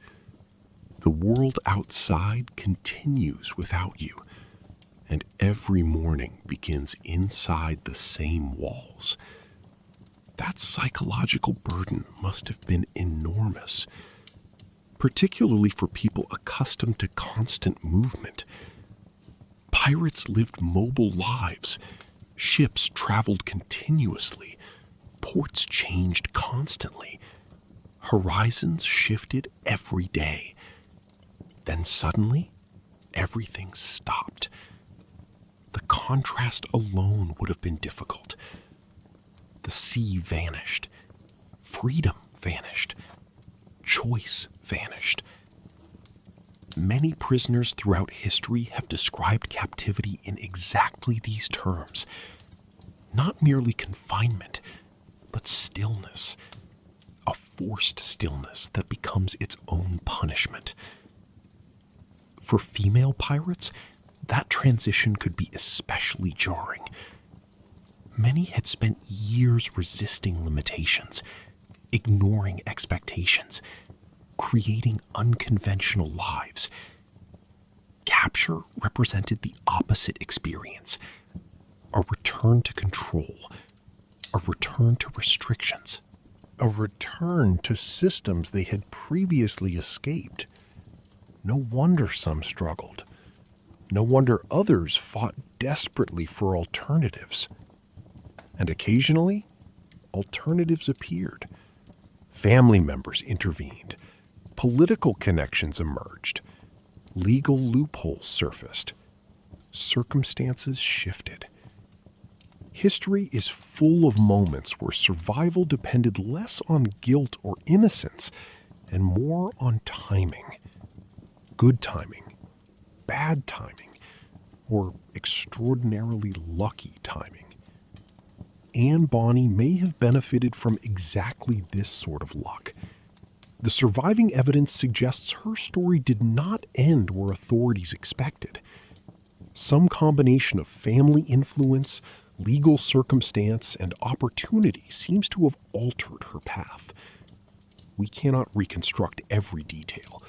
The world outside continues without you, and every morning begins inside the same walls. That psychological burden must have been enormous, particularly for people accustomed to constant movement. Pirates lived mobile lives. Ships traveled continuously. Ports changed constantly. Horizons shifted every day. Then suddenly, everything stopped. The contrast alone would have been difficult. The sea vanished. Freedom vanished. Choice vanished. Many prisoners throughout history have described captivity in exactly these terms. Not merely confinement, but stillness. A forced stillness that becomes its own punishment. For female pirates, that transition could be especially jarring. Many had spent years resisting limitations, ignoring expectations, creating unconventional lives. Capture represented the opposite experience, a return to control, a return to restrictions. A return to systems they had previously escaped. No wonder some struggled. No wonder others fought desperately for alternatives. And occasionally, alternatives appeared. Family members intervened. Political connections emerged. Legal loopholes surfaced. Circumstances shifted. History is full of moments where survival depended less on guilt or innocence and more on timing. Good timing, bad timing, or extraordinarily lucky timing. Anne Bonny may have benefited from exactly this sort of luck. The surviving evidence suggests her story did not end where authorities expected. Some combination of family influence, legal circumstance, and opportunity seems to have altered her path. We cannot reconstruct every detail,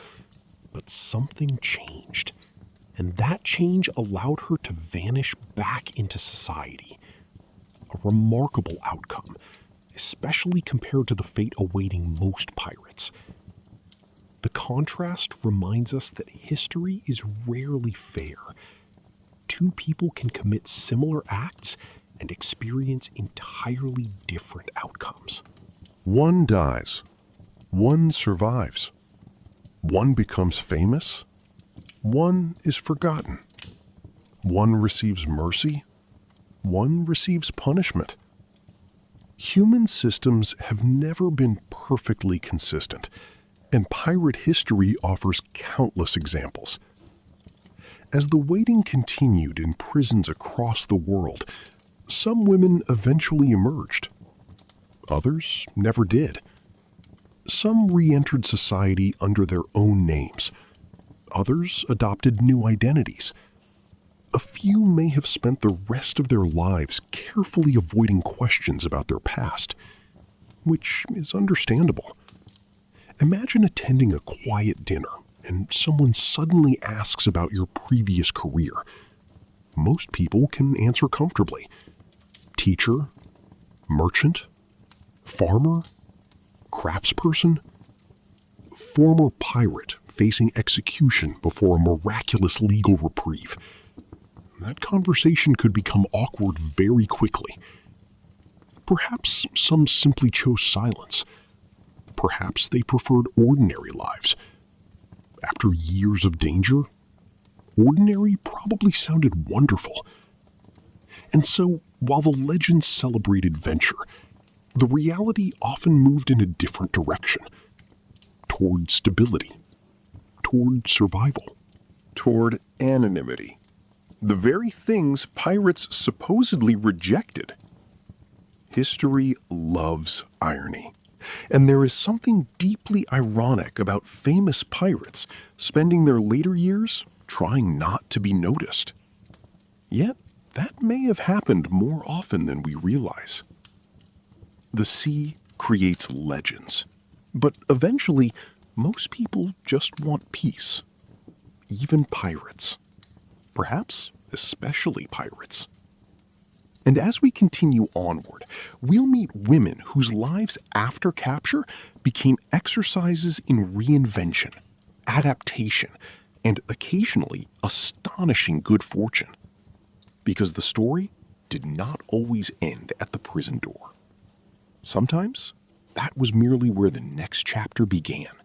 but something changed, and that change allowed her to vanish back into society. A remarkable outcome, especially compared to the fate awaiting most pirates. The contrast reminds us that history is rarely fair. Two people can commit similar acts and experience entirely different outcomes. One dies. One survives. One becomes famous. One is forgotten. One receives mercy. One receives punishment. Human systems have never been perfectly consistent, and pirate history offers countless examples. As the waiting continued in prisons across the world, some women eventually emerged. Others never did. Some re-entered society under their own names. Others adopted new identities. A few may have spent the rest of their lives carefully avoiding questions about their past, which is understandable. Imagine attending a quiet dinner and someone suddenly asks about your previous career. Most people can answer comfortably. Teacher, merchant, farmer, craftsperson, former pirate facing execution before a miraculous legal reprieve. That conversation could become awkward very quickly. Perhaps some simply chose silence. Perhaps they preferred ordinary lives. After years of danger, ordinary probably sounded wonderful. And so, while the legends celebrated venture, the reality often moved in a different direction. Toward stability. Toward survival. Toward anonymity. The very things pirates supposedly rejected. History loves irony, and there is something deeply ironic about famous pirates spending their later years trying not to be noticed. Yet, that may have happened more often than we realize. The sea creates legends, but eventually, most people just want peace. Even pirates. Perhaps especially pirates. And as we continue onward, we'll meet women whose lives after capture became exercises in reinvention, adaptation, and occasionally astonishing good fortune. Because the story did not always end at the prison door. Sometimes that was merely where the next chapter began.